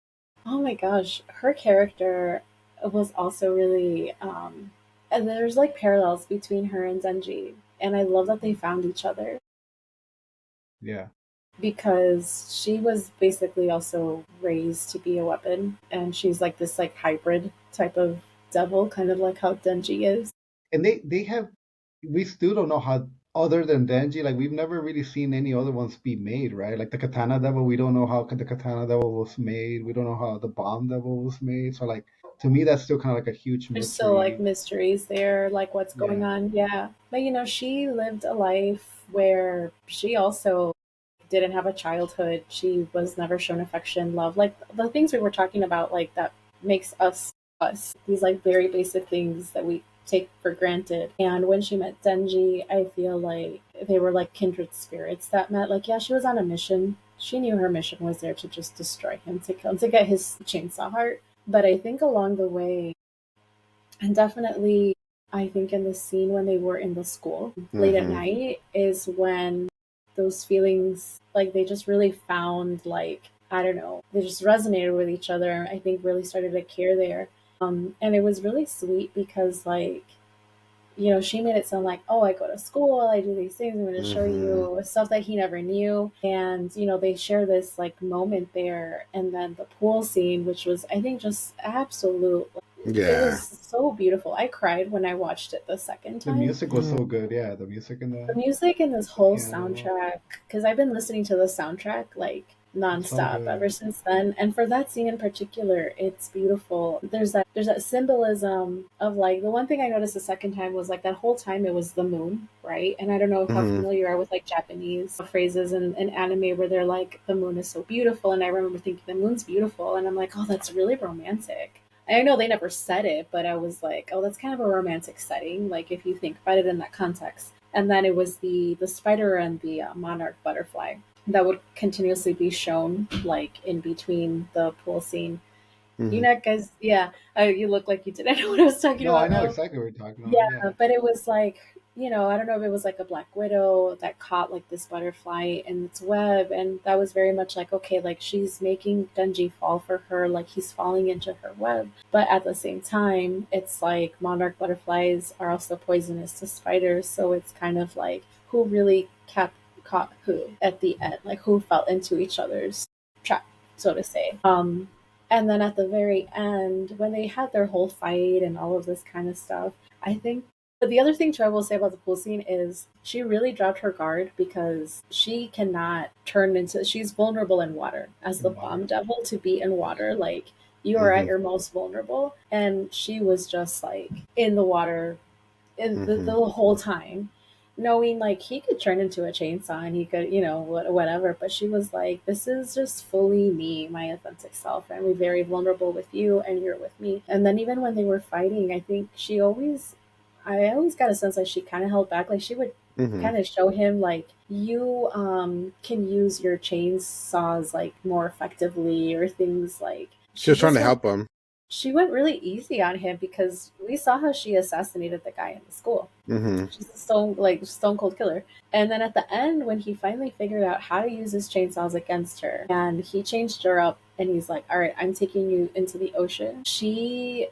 Oh my gosh, her character was also really and there's like parallels between her and Denji, and I love that they found each other Yeah, because she was basically also raised to be a weapon, and she's like this like hybrid type of devil, kind of like how Denji is. and they have we still don't know how, other than Denji, like we've never really seen any other ones be made, right? Like the Katana Devil, we don't know how the Katana Devil was made. We don't know how the Bomb Devil was made. So like to me, that's still kind of like a huge There's still like mystery. mysteries there, like what's going Yeah, on. Yeah. But she lived a life where she also didn't have a childhood. She was never shown affection, love, like the things we were talking about, like that makes us us. These like very basic things that we take for granted. And when she met Denji, I feel like they were like kindred spirits that met. Like, yeah, she was on a mission. She knew her mission was there to just destroy him, to kill him, to get his chainsaw heart. But I think along the way, and definitely, I think in the scene when they were in the school late at Mm-hmm. night is when those feelings, like, they just really found, like, I don't know, they just resonated with each other. I think really started to care there. And it was really sweet because, like, she made it sound like, oh, I go to school, I do these things, I'm going to show Mm-hmm. you stuff that he never knew. And, they share this like moment there. And then the pool scene, which was, I think, just absolute. It Yeah. was so beautiful. I cried when I watched it the second the time. music was Mm. so good. Yeah, the music in The the music in this the whole piano. soundtrack, because I've been listening to the soundtrack like It's so nonstop ever good. since then. And for that scene in particular, it's beautiful. There's that symbolism of like the one thing I noticed the second time was like that whole time it was the moon, right? And I don't know how Hmm. familiar you are with like Japanese phrases in anime where they're like the moon is so beautiful, and I remember thinking the moon's beautiful, and I'm like, oh, that's really romantic. I know they never said it, but I was like, oh, that's kind of a romantic setting, like if you think about it in that context. And then it was the spider and the monarch butterfly that would continuously be shown like in between the pool scene. You Hmm. know, guys, yeah, you look like you didn't know what I was talking No, I about know now. exactly what you're talking about. Yeah. Yeah, but it was like, I don't know if it was like a black widow that caught like this butterfly in its web, and that was very much like, okay, like she's making Denji fall for her, like he's falling into her web. But at the same time, it's like monarch butterflies are also poisonous to spiders, so it's kind of like who really kept caught who at the end, like who fell into each other's trap, so to say. And then at the very end, when they had their whole fight and all of this kind of stuff, I think. But the other thing too I will say about the pool scene is she really dropped her guard because she cannot turn into. She's vulnerable in water as the In bomb water. devil to be in water. Like you are at Hmm. your most vulnerable, and she was just like in the water in the Hmm. whole time, knowing like he could turn into a chainsaw and he could, whatever. But she was like, this is just fully me, my authentic self. And we're very vulnerable with you, and you're with me. And then even when they were fighting, I always got a sense like she kind of held back. Like she would Hmm. kind of show him like you can use your chainsaws like more effectively or things like She she was trying just to went help him. she went really easy on him because we saw how she assassinated the guy in the school. Hmm. She's a stone cold killer. And then at the end, when he finally figured out how to use his chainsaws against her, and he changed her up, and he's like, "All right, I'm taking you into the ocean."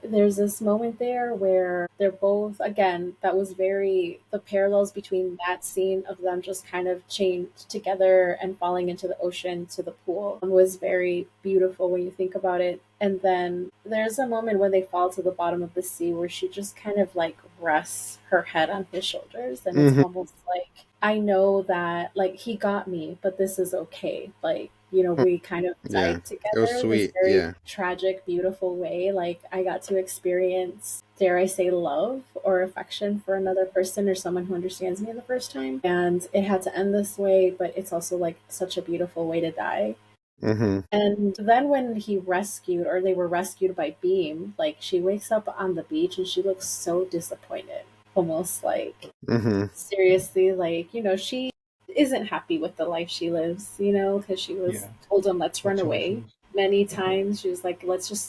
There's this moment there where they're both again. That was very the parallels between that scene of them just kind of chained together and falling into the ocean to the pool was very beautiful when you think about it. And then there's a moment when they fall to the bottom of the sea where she just kind of like rests her head on his shoulders. And it's Hmm. almost like, I know that, like, he got me, but this is okay. Like, we kind of Yeah, died it was together in this sweet. very Yeah. tragic, beautiful way. Like, I got to experience, dare I say, love or affection for another person or someone who understands me the first time. And it had to end this way, but it's also like such a beautiful way to die. Hmm. And then when they were rescued by Beam, like she wakes up on the beach and she looks so disappointed. Almost like, Hmm. seriously, like, she isn't happy with the life she lives, because she was Yeah. told him, let's The run away choices. many times. She was like,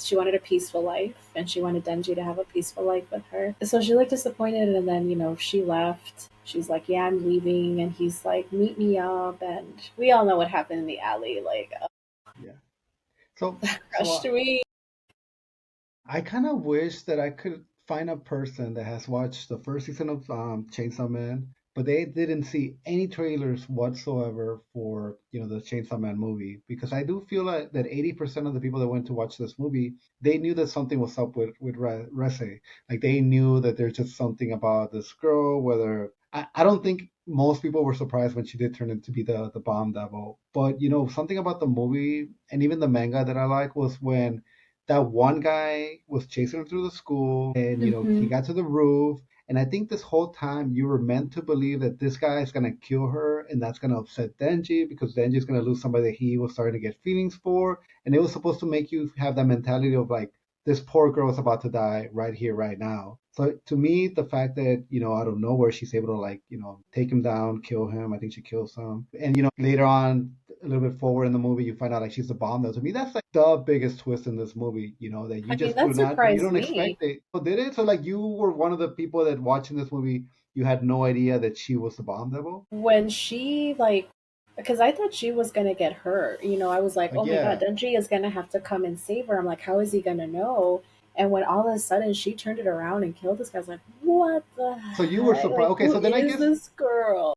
she wanted a peaceful life and she wanted Denji to have a peaceful life with her. So she looked disappointed and then, she left. She's like, yeah, I'm leaving. And he's like, meet me up. And we all know what happened in the alley. Like, Yeah. So crushed me. I kind of wish that I could find a person that has watched the first season of Chainsaw Man, but they didn't see any trailers whatsoever for the Chainsaw Man movie, because I do feel like that 80% of the people that went to watch this movie, they knew that something was up with Reze. Like they knew that there's just something about this girl. Whether I don't think most people were surprised when she did turn into be the bomb devil, but something about the movie and even the manga that I like was when that one guy was chasing her through the school, and he Hmm. got to the roof, and I think this whole time you were meant to believe that this guy is going to kill her, and that's going to upset Denji because Denji is going to lose somebody that he was starting to get feelings for, and it was supposed to make you have that mentality of like, this poor girl is about to die right here right now. So to me, the fact that out of nowhere she's able to like take him down, kill him, I think she kills him, and later on a little bit forward in the movie, you find out like she's a bomb. Though to me, that's like the biggest twist in this movie. That you I mean, just that you surprised don't me expect it. Oh, did it? So like you were one of the people that watching this movie, you had no idea that she was the bomb devil. when she, like, because I thought she was going to get hurt. I was like, Like oh my God, yeah. Denji is going to have to come and save her. I'm like, how is he going to know? And when all of a sudden she turned it around and killed this guy, I was like, what the So you were heck? surprised. Like, Okay, who is this girl?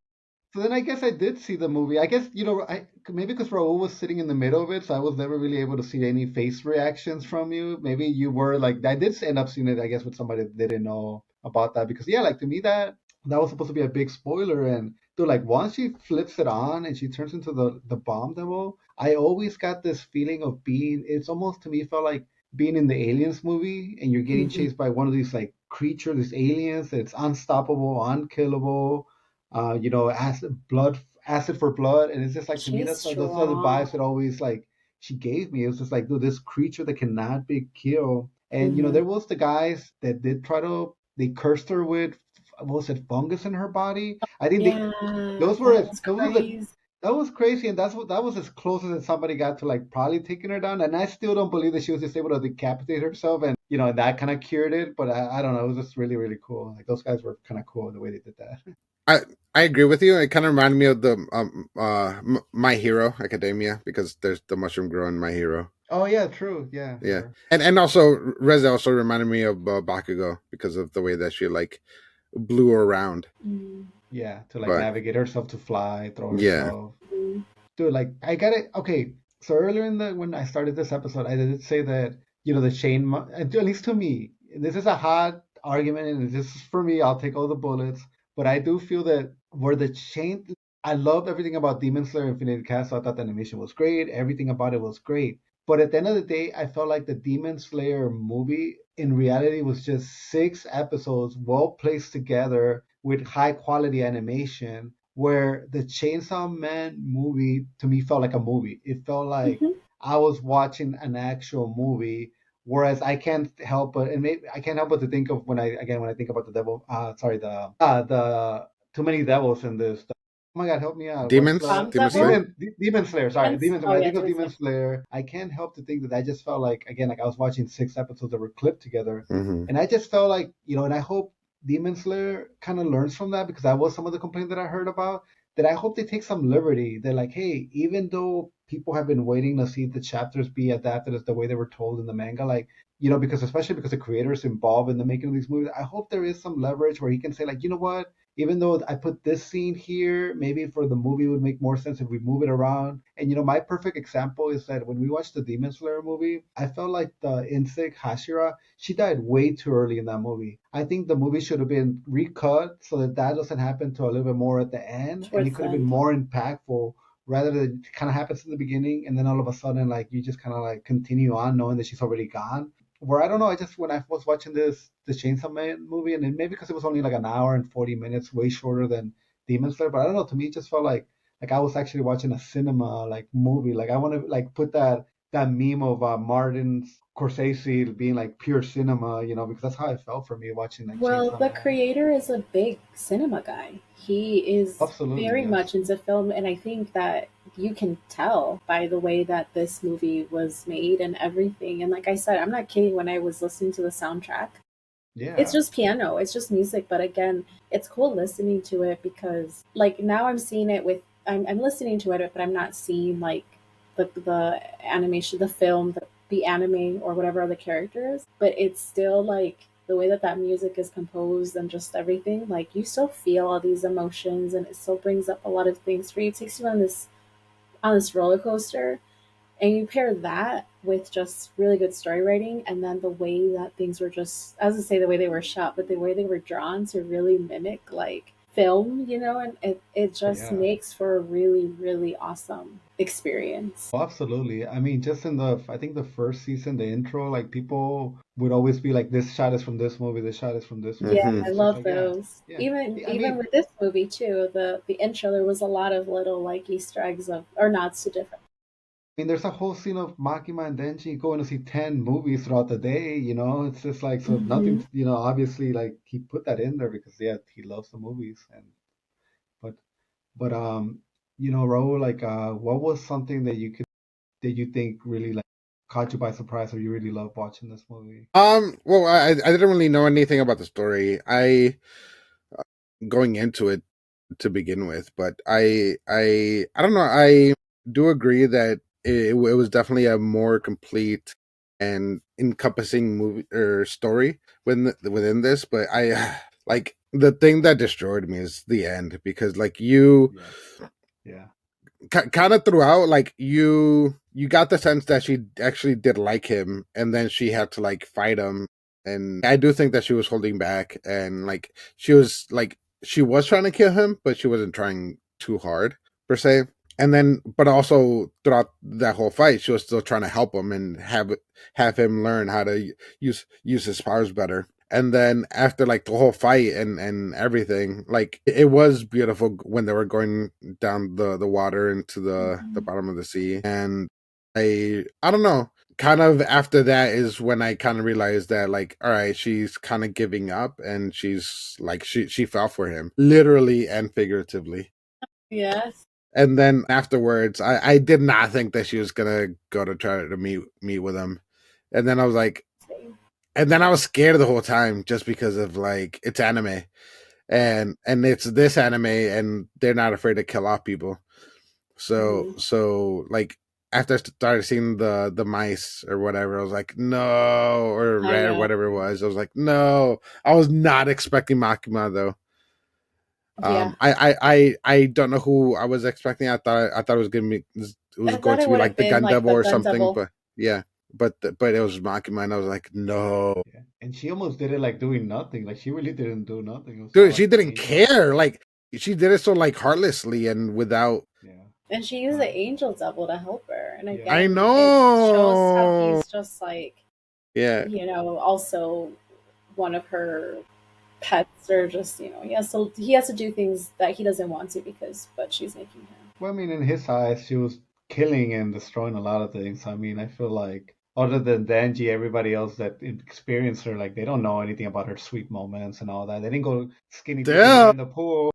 so then I guess I did see the movie. I guess I maybe because Raul was sitting in the middle of it, so I was never really able to see any face reactions from you. Maybe you were like I did end up seeing it. I guess with somebody that didn't know about that because yeah, like to me that was supposed to be a big spoiler, and dude, like once she flips it on and she turns into the bomb devil, I always got this feeling of being. It's almost to me felt like being in the Aliens movie, and you're getting Mhm. chased by one of these like creatures, these aliens. It's unstoppable, unkillable. Acid for blood, and it's just like to me She's those are the vibes strong. that always like she gave me. It was just like, dude, this creature that cannot be killed. And Mhm. there was the guys that did try to they cursed her with what was it, fungus in her body. I think they Yeah, those were that as was those were the crazy. that was crazy, and that was as close as somebody got to like probably taking her down. And I still don't believe that she was just able to decapitate herself, and that kind of cured it. But I don't know, it was just really really cool. Like those guys were kind of cool the way they did that. I I agree with you. It kind of reminded me of the My Hero Academia, because there's the mushroom growing My Hero. Oh yeah, true. Yeah, Yeah, sure. and also Reze also reminded me of Bakugo because of the way that she like blew around. Mm. Yeah, to like But navigate herself to fly, throw yeah, herself. Mhm. Dude, like I got it. Okay, so earlier in the when I started this episode, I did say that the at least to me, this is a hot argument, and this is for me. I'll take all the bullets, but I do feel that where the chain, I loved everything about Demon Slayer Infinite Castle. I thought the animation was great. Everything about it was great. But at the end of the day, I felt like the Demon Slayer movie in reality was just 6 episodes well placed together with high quality animation where the Chainsaw Man movie to me felt like a movie. It felt like Mhm. I was watching an actual movie. Whereas I can't help but and maybe I can't help but to think of when I think about the devil sorry the too many devils in this. Oh my God, help me out. What's the Bomb Devil? Demon Slayer? Sorry, Demons? Demon. Oh When I yeah, think of Demon Demon Slayer. Slayer, I can't help to think that I just felt like again like I was watching 6 episodes that were clipped together, hmm and I just felt like and I hope Demon Slayer kind of learns from that because that was some of the complaints that I heard about. That I hope they take some liberty. They're like, hey, even though people have been waiting to see the chapters be adapted as the way they were told in the manga, like because especially because the creators involved in the making of these movies, I hope there is some leverage where he can say like, you know what, even though I put this scene here, maybe for the movie it would make more sense if we move it around. And my perfect example is that when we watched the Demon Slayer movie, I felt like the insect Hashira, she died way too early in that movie. I think the movie should have been recut so that doesn't happen to a little bit more at the end, and it Towards could the have been end. more impactful rather than it kind of happens in the beginning and then all of a sudden like you just kind of like continue on knowing that she's already gone. Where I don't know, I just when I was watching the Chainsaw Man movie, and then maybe because it was only like an hour and 40 minutes, way shorter than Demon Slayer, but I don't know. To me, it just felt like I was actually watching a cinema like movie. Like I want to like put that meme of Martin Scorsese being like pure cinema, because that's how it felt for me watching like Well, Chainsaw the Man. creator is a big cinema guy. He is Absolutely, very yes. much into film, and I think that you can tell by the way that this movie was made and everything. And like I said, I'm not kidding when I was listening to the soundtrack. It's Yeah. just piano, it's just music, but again, it's cool listening to it because like now I'm seeing it with I'm listening to it, but I'm not seeing like the animation, the film, the anime or whatever the character is, but it's still like the way that that music is composed and just everything, like you still feel all these emotions and it still brings up a lot of things for you. It takes you on this roller coaster, and you pair that with just really good story writing and then the way that things were just, as I say, the way they were shot, but the way they were drawn to really mimic like film, and it just Yeah. makes for a really, really awesome experience. Oh, absolutely. I mean, just I think the first season, the intro, like people would always be like, this shot is from this movie, this shot is from this Yeah, movie. hmm And I it's just love like, yeah, those. yeah. Even I even mean, with this movie too, the intro, there was a lot of little like Easter eggs of or nods to different. there's a whole scene of Makima and Denji going to see 10 movies throughout the day, It's just like, so Hmm. nothing, obviously, like he put that in there because, yeah, he loves the movies. But, but, Raul, like, what was something that you think really like caught you by surprise or you really loved watching this movie? Well, I didn't really know anything about the story. I going into it to begin with, but I don't know. I do agree that it was definitely a more complete and encompassing movie or story within this. But I like the thing that destroyed me is the end, because like you Yes. Yeah. kind of throughout, like you got the sense that she actually did like him, and then she had to like fight him. And I do think that she was holding back, and like she was trying to kill him, but she wasn't trying too hard per se. And then, but also throughout that whole fight, she was still trying to help him and have him learn how to use his powers better. And then after like the whole fight and everything, like it was beautiful when they were going down the water into the bottom of the sea. And I don't know, kind of after that is when I kind of realized that, like, all right, she's kind of giving up, and she's like she fell for him, literally and figuratively. Yes. And then afterwards, I did not think that she was gonna go to try to meet with him. And then I was like, and then I was scared the whole time just because of like it's anime, and it's this anime, and they're not afraid to kill off people. So like after I started seeing the mice or whatever, I was like, no, or red or whatever it was. I was like, no. I was not expecting Makima though. Yeah. I don't know who I was expecting. I thought it was going to be like the Gun Devil or something, but yeah. But it was Makima, and I was like, no. Yeah. And she almost did it like doing nothing. Like she really didn't do nothing. Dude, she didn't care. Like she did it so like heartlessly and without. Yeah. And she used the angel devil to help her. And again, I know. It shows how he's just like, yeah, also one of her pets, or just he has to do things that he doesn't want to but she's making him. Well, I mean, in his eyes, she was killing and destroying a lot of things. I mean, I feel like other than Denji, everybody else that experienced her, like they don't know anything about her sweet moments and all that. They didn't go skinny dipping in the pool.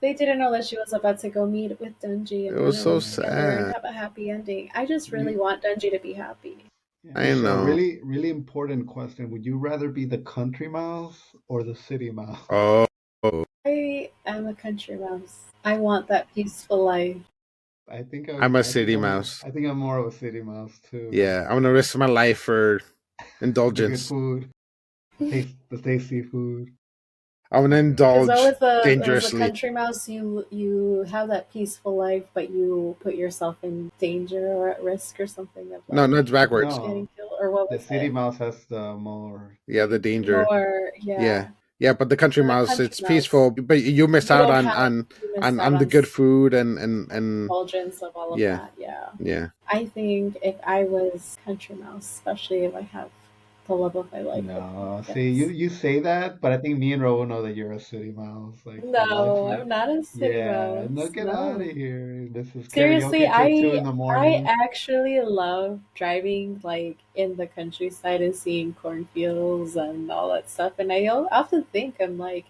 They didn't know that she was about to go meet with Denji. And it was so sad. And have a happy ending. I just really want Denji to be happy. Yeah, I know. Really, really important question. Would you rather be the country mouse or the city mouse? Oh. I am a country mouse. I want that peaceful life. I think I'm a city mouse. I think I'm more of a city mouse too. Yeah, I'm gonna risk my life for indulgence. The good food, the tasty food. I'm gonna indulge dangerously. As a country mouse, you have that peaceful life, but you put yourself in danger or at risk or something. Of like, no, it's backwards. Getting killed, or what was the city mouse has the more. Yeah, the danger. Yeah, but the country mouse, it's peaceful, but you miss out on the good food and indulgence of all of that. Yeah. I think if I was country mouse, especially if I have the love of my life. No, see, you say that, but I think me and Ro know that you're a city mouse. Like, no, I'm not a city mouse. No, get out of here. This is seriously. in the morning. I actually love driving like in the countryside and seeing cornfields and all that stuff. And I often think, I'm like,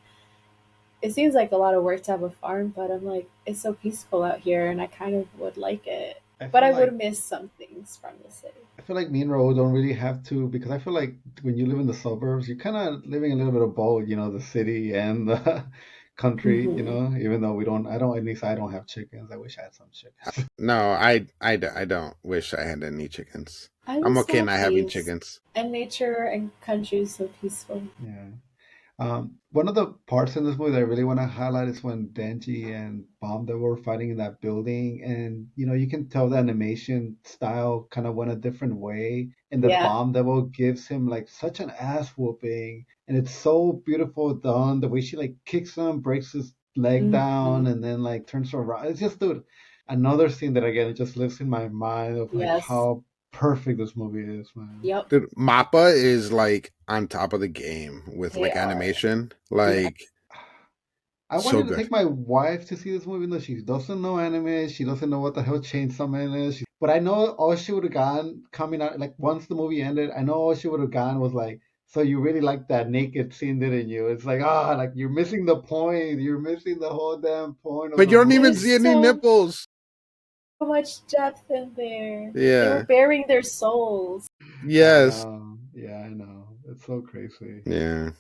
it seems like a lot of work to have a farm, but I'm like, it's so peaceful out here, and I kind of would like it. But I would miss some things from the city. I feel like me and Ro don't really have to, because I feel like when you live in the suburbs, you're kind of living a little bit of both, the city and the country, even though at least I don't have chickens. I wish I had some chickens. No, I don't wish I had any chickens. I'm okay not having chickens. And nature and country is so peaceful. Yeah. One of the parts in this movie that I really want to highlight is when Denji and Bomb Devil were fighting in that building, and you can tell the animation style kind of went a different way, and the Bomb Devil gives him like such an ass whooping, and it's so beautiful done. The way she like kicks him, breaks his leg down, and then like turns around. It's just, dude, another scene that again it just lives in my mind of like how perfect this movie is, man. Yep. Dude, MAPPA is like on top of the game with animation. Like, I wanted to take my wife to see this movie, even though she doesn't know anime. She doesn't know what the hell Chainsaw Man is. But I know all she would have gone coming out, like once the movie ended, I know all she would have gone was like, so you really like that naked scene, didn't you? It's like, like you're missing the point. You're missing the whole damn point. But you don't even see any nipples. So much depth in there. Yeah. They were bearing their souls. Yes. Yeah, I know. It's so crazy. Yeah.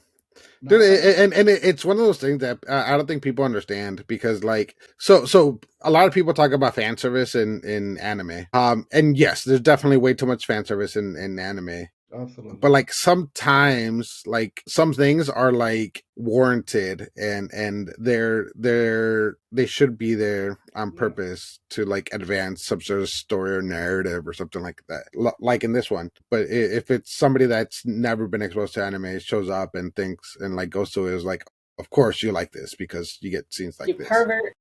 Dude, and it's one of those things that I don't think people understand, because like so a lot of people talk about fan service in anime. And yes, there's definitely way too much fan service in anime. Absolutely. But like sometimes like some things are like warranted and they should be there on purpose to like advance some sort of story or narrative or something like that, like in this one. But if it's somebody that's never been exposed to anime, shows up and thinks and like goes to it, is like, of course you like this because you get scenes like You this. pervert.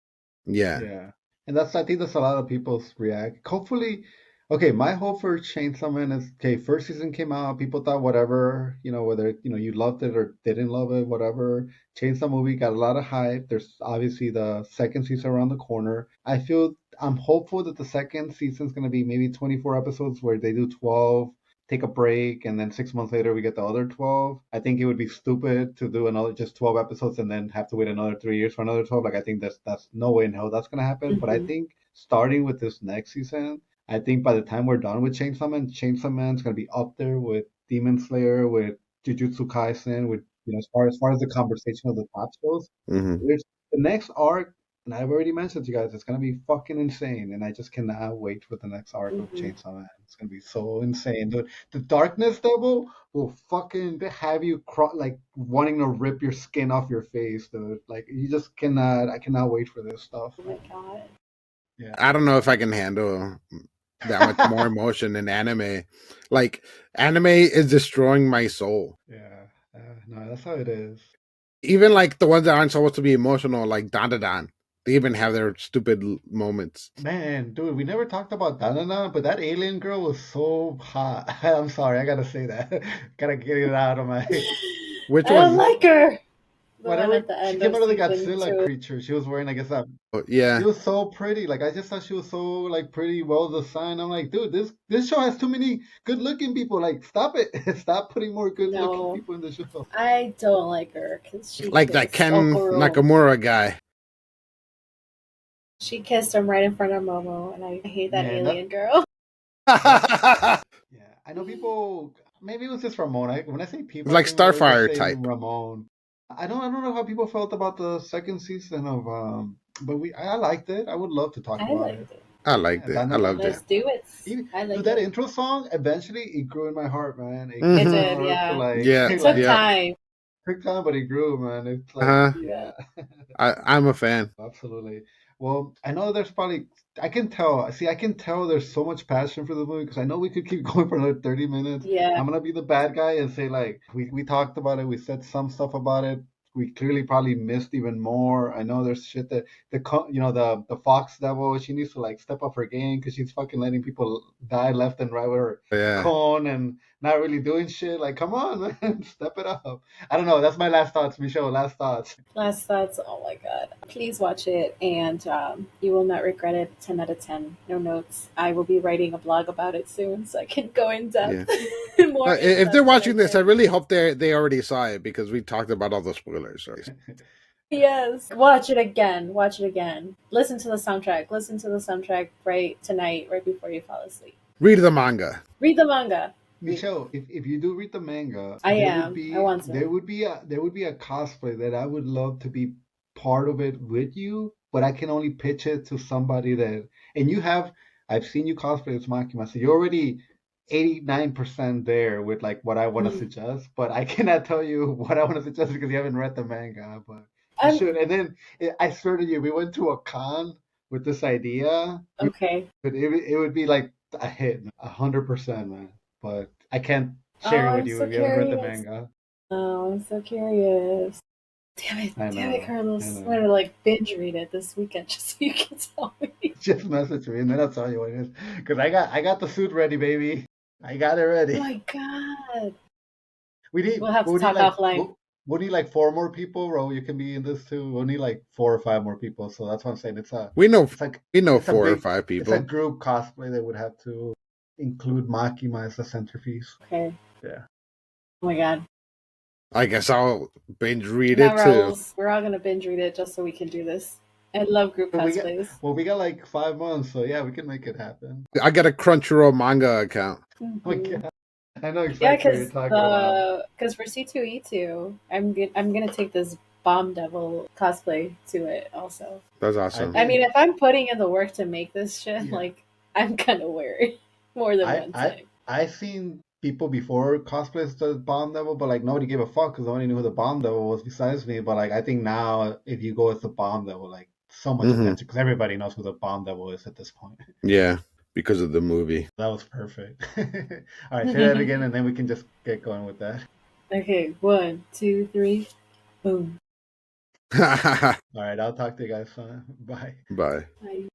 Yeah. Yeah. And I think that's a lot of people's react. Hopefully, okay, my hope for Chainsaw Man is, okay, first season came out, people thought whatever, whether, you loved it or didn't love it, whatever. Chainsaw movie got a lot of hype. There's obviously the second season around the corner. I'm hopeful that the second season is going to be maybe 24 episodes where they do 12, take a break, and then 6 months later we get the other 12. I think it would be stupid to do another just 12 episodes and then have to wait another 3 years for another 12. Like, I think that's no way in hell that's gonna happen. But I think starting with this next season, I think by the time we're done with Chainsaw Man's gonna be up there with Demon Slayer, with Jujutsu Kaisen, with as far as the conversation of the top shows. There's the next arc, and I've already mentioned to you guys, it's gonna be fucking insane, and I just cannot wait for the next arc of Chainsaw Man. It's gonna be so insane, dude. The Darkness Devil will fucking have you like wanting to rip your skin off your face, dude. Like, you just cannot. I cannot wait for this stuff. Oh my god. Yeah. I don't know if I can handle that much more emotion in anime. Like, anime is destroying my soul. Yeah. No, that's how it is. Even like the ones that aren't supposed to be emotional, like Dan. They even have their stupid moments. Man, dude, we never talked about Danana, but that alien girl was so hot. I'm sorry, I gotta say that. Gotta get it out of my. Which I don't one? like her. The one Whatever. at the She end came out of the season Godzilla 2. creature. She was wearing, I guess, that. Oh, yeah. She was so pretty. Like, I just thought she was so like pretty, well designed. I'm like, dude, this show has too many good looking people. Like, stop it. Stop putting more good looking people in the show. I don't like her because she Like that kissed Ken Okoro. Nakamura guy. She kissed him right in front of Momo, and I hate that Man, alien girl. Yeah, I know people. Maybe it was just Ramon. When I say people, Like I think we're just Starfire saying type. Ramon. I don't know how people felt about the second season of but I liked it. I would love to talk I about liked it. I liked it. I loved Let's it. do it. I Dude, liked that it. intro song, eventually it grew in my heart, man. It Mhm. It grew in my did, heart yeah. for like, Yeah. It like, took time. took time, but it grew, man. It's like, Uh-huh. yeah, I'm a fan. absolutely. Well, I know there's probably, I can tell there's so much passion for the movie because I know we could keep going for another 30 minutes. Yeah. I'm gonna be the bad guy and say, like, we talked about it, we said some stuff about it. We clearly probably missed even more. I know there's shit that the Fox Devil, she needs to like step up her game because she's fucking letting people die left and right with her Yeah. cone and not really doing shit. Like, come on, man, step it up. I don't know. That's my last thoughts, Michelle. Last thoughts. Last thoughts. Oh my god. Please watch it, and you will not regret it. 10 out of 10. No notes. I will be writing a blog about it soon, so I can go in depth. More in If depth they're than watching I this, I can. really hope they already saw it because we talked about all the spoilers. Yes. Watch it again. Watch it again. Listen to the soundtrack. Listen to the soundtrack right tonight, right before you fall asleep. Read the manga. Read the manga. Michelle, if you do read the manga, I there am. would be I want to. there would be a cosplay that I would love to be part of it with you, but I can only pitch it to somebody that, and I've seen you cosplay as Makima, so you're already 89% there with like what I want to suggest, but I cannot tell you what I want to suggest because you haven't read the manga, but you should. And then I swear to you, we went to a con with this idea, Okay. but it would be like a hit, 100%, man. But I can't share it with I'm you so if you haven't read the curious. manga. Oh, I'm so curious. Damn it, I know, Carlos. I I'm know. gonna like binge read it this weekend just so you can tell me. Just message me and then I'll tell you what it is. Because I got the suit ready, baby. I got it Oh ready. my god. We need We'll have to we need talk like offline. we'll need like 4 more people, Ro. You can be in this too. We'll need like 4 or 5 more people. So that's what I'm saying. We know It's like we know it's a 4 or big 5 it's a people. group cosplay that would have to include Makima as the centerpiece. Okay. Yeah. Oh my god. I guess I'll binge read Now, it too. Raul, we're all gonna binge read it just so we can do this. I love group But cosplays. we got like 5 months, so yeah, we can make it happen. I got a Crunchyroll manga account. Oh my God. I know Yeah, exactly what you're talking about. because for C2E2, I'm gonna take this Bomb Devil cosplay to it also. That's awesome. I mean, if I'm putting in the work to make this shit, Yeah. like I'm gonna wear it more than one time. I've seen people before cosplay the Bomb Devil, but like nobody gave a fuck because nobody knew who the Bomb Devil was besides me. But like I think now, if you go with the Bomb Devil, like so much attention because everybody knows who the Bomb Devil is at this point. Yeah, because of the movie. That was perfect. All right, say that again, and then we can just get going with that. Okay, 1, 2, 3, boom. All right, I'll talk to you guys. Bye. Bye. Bye.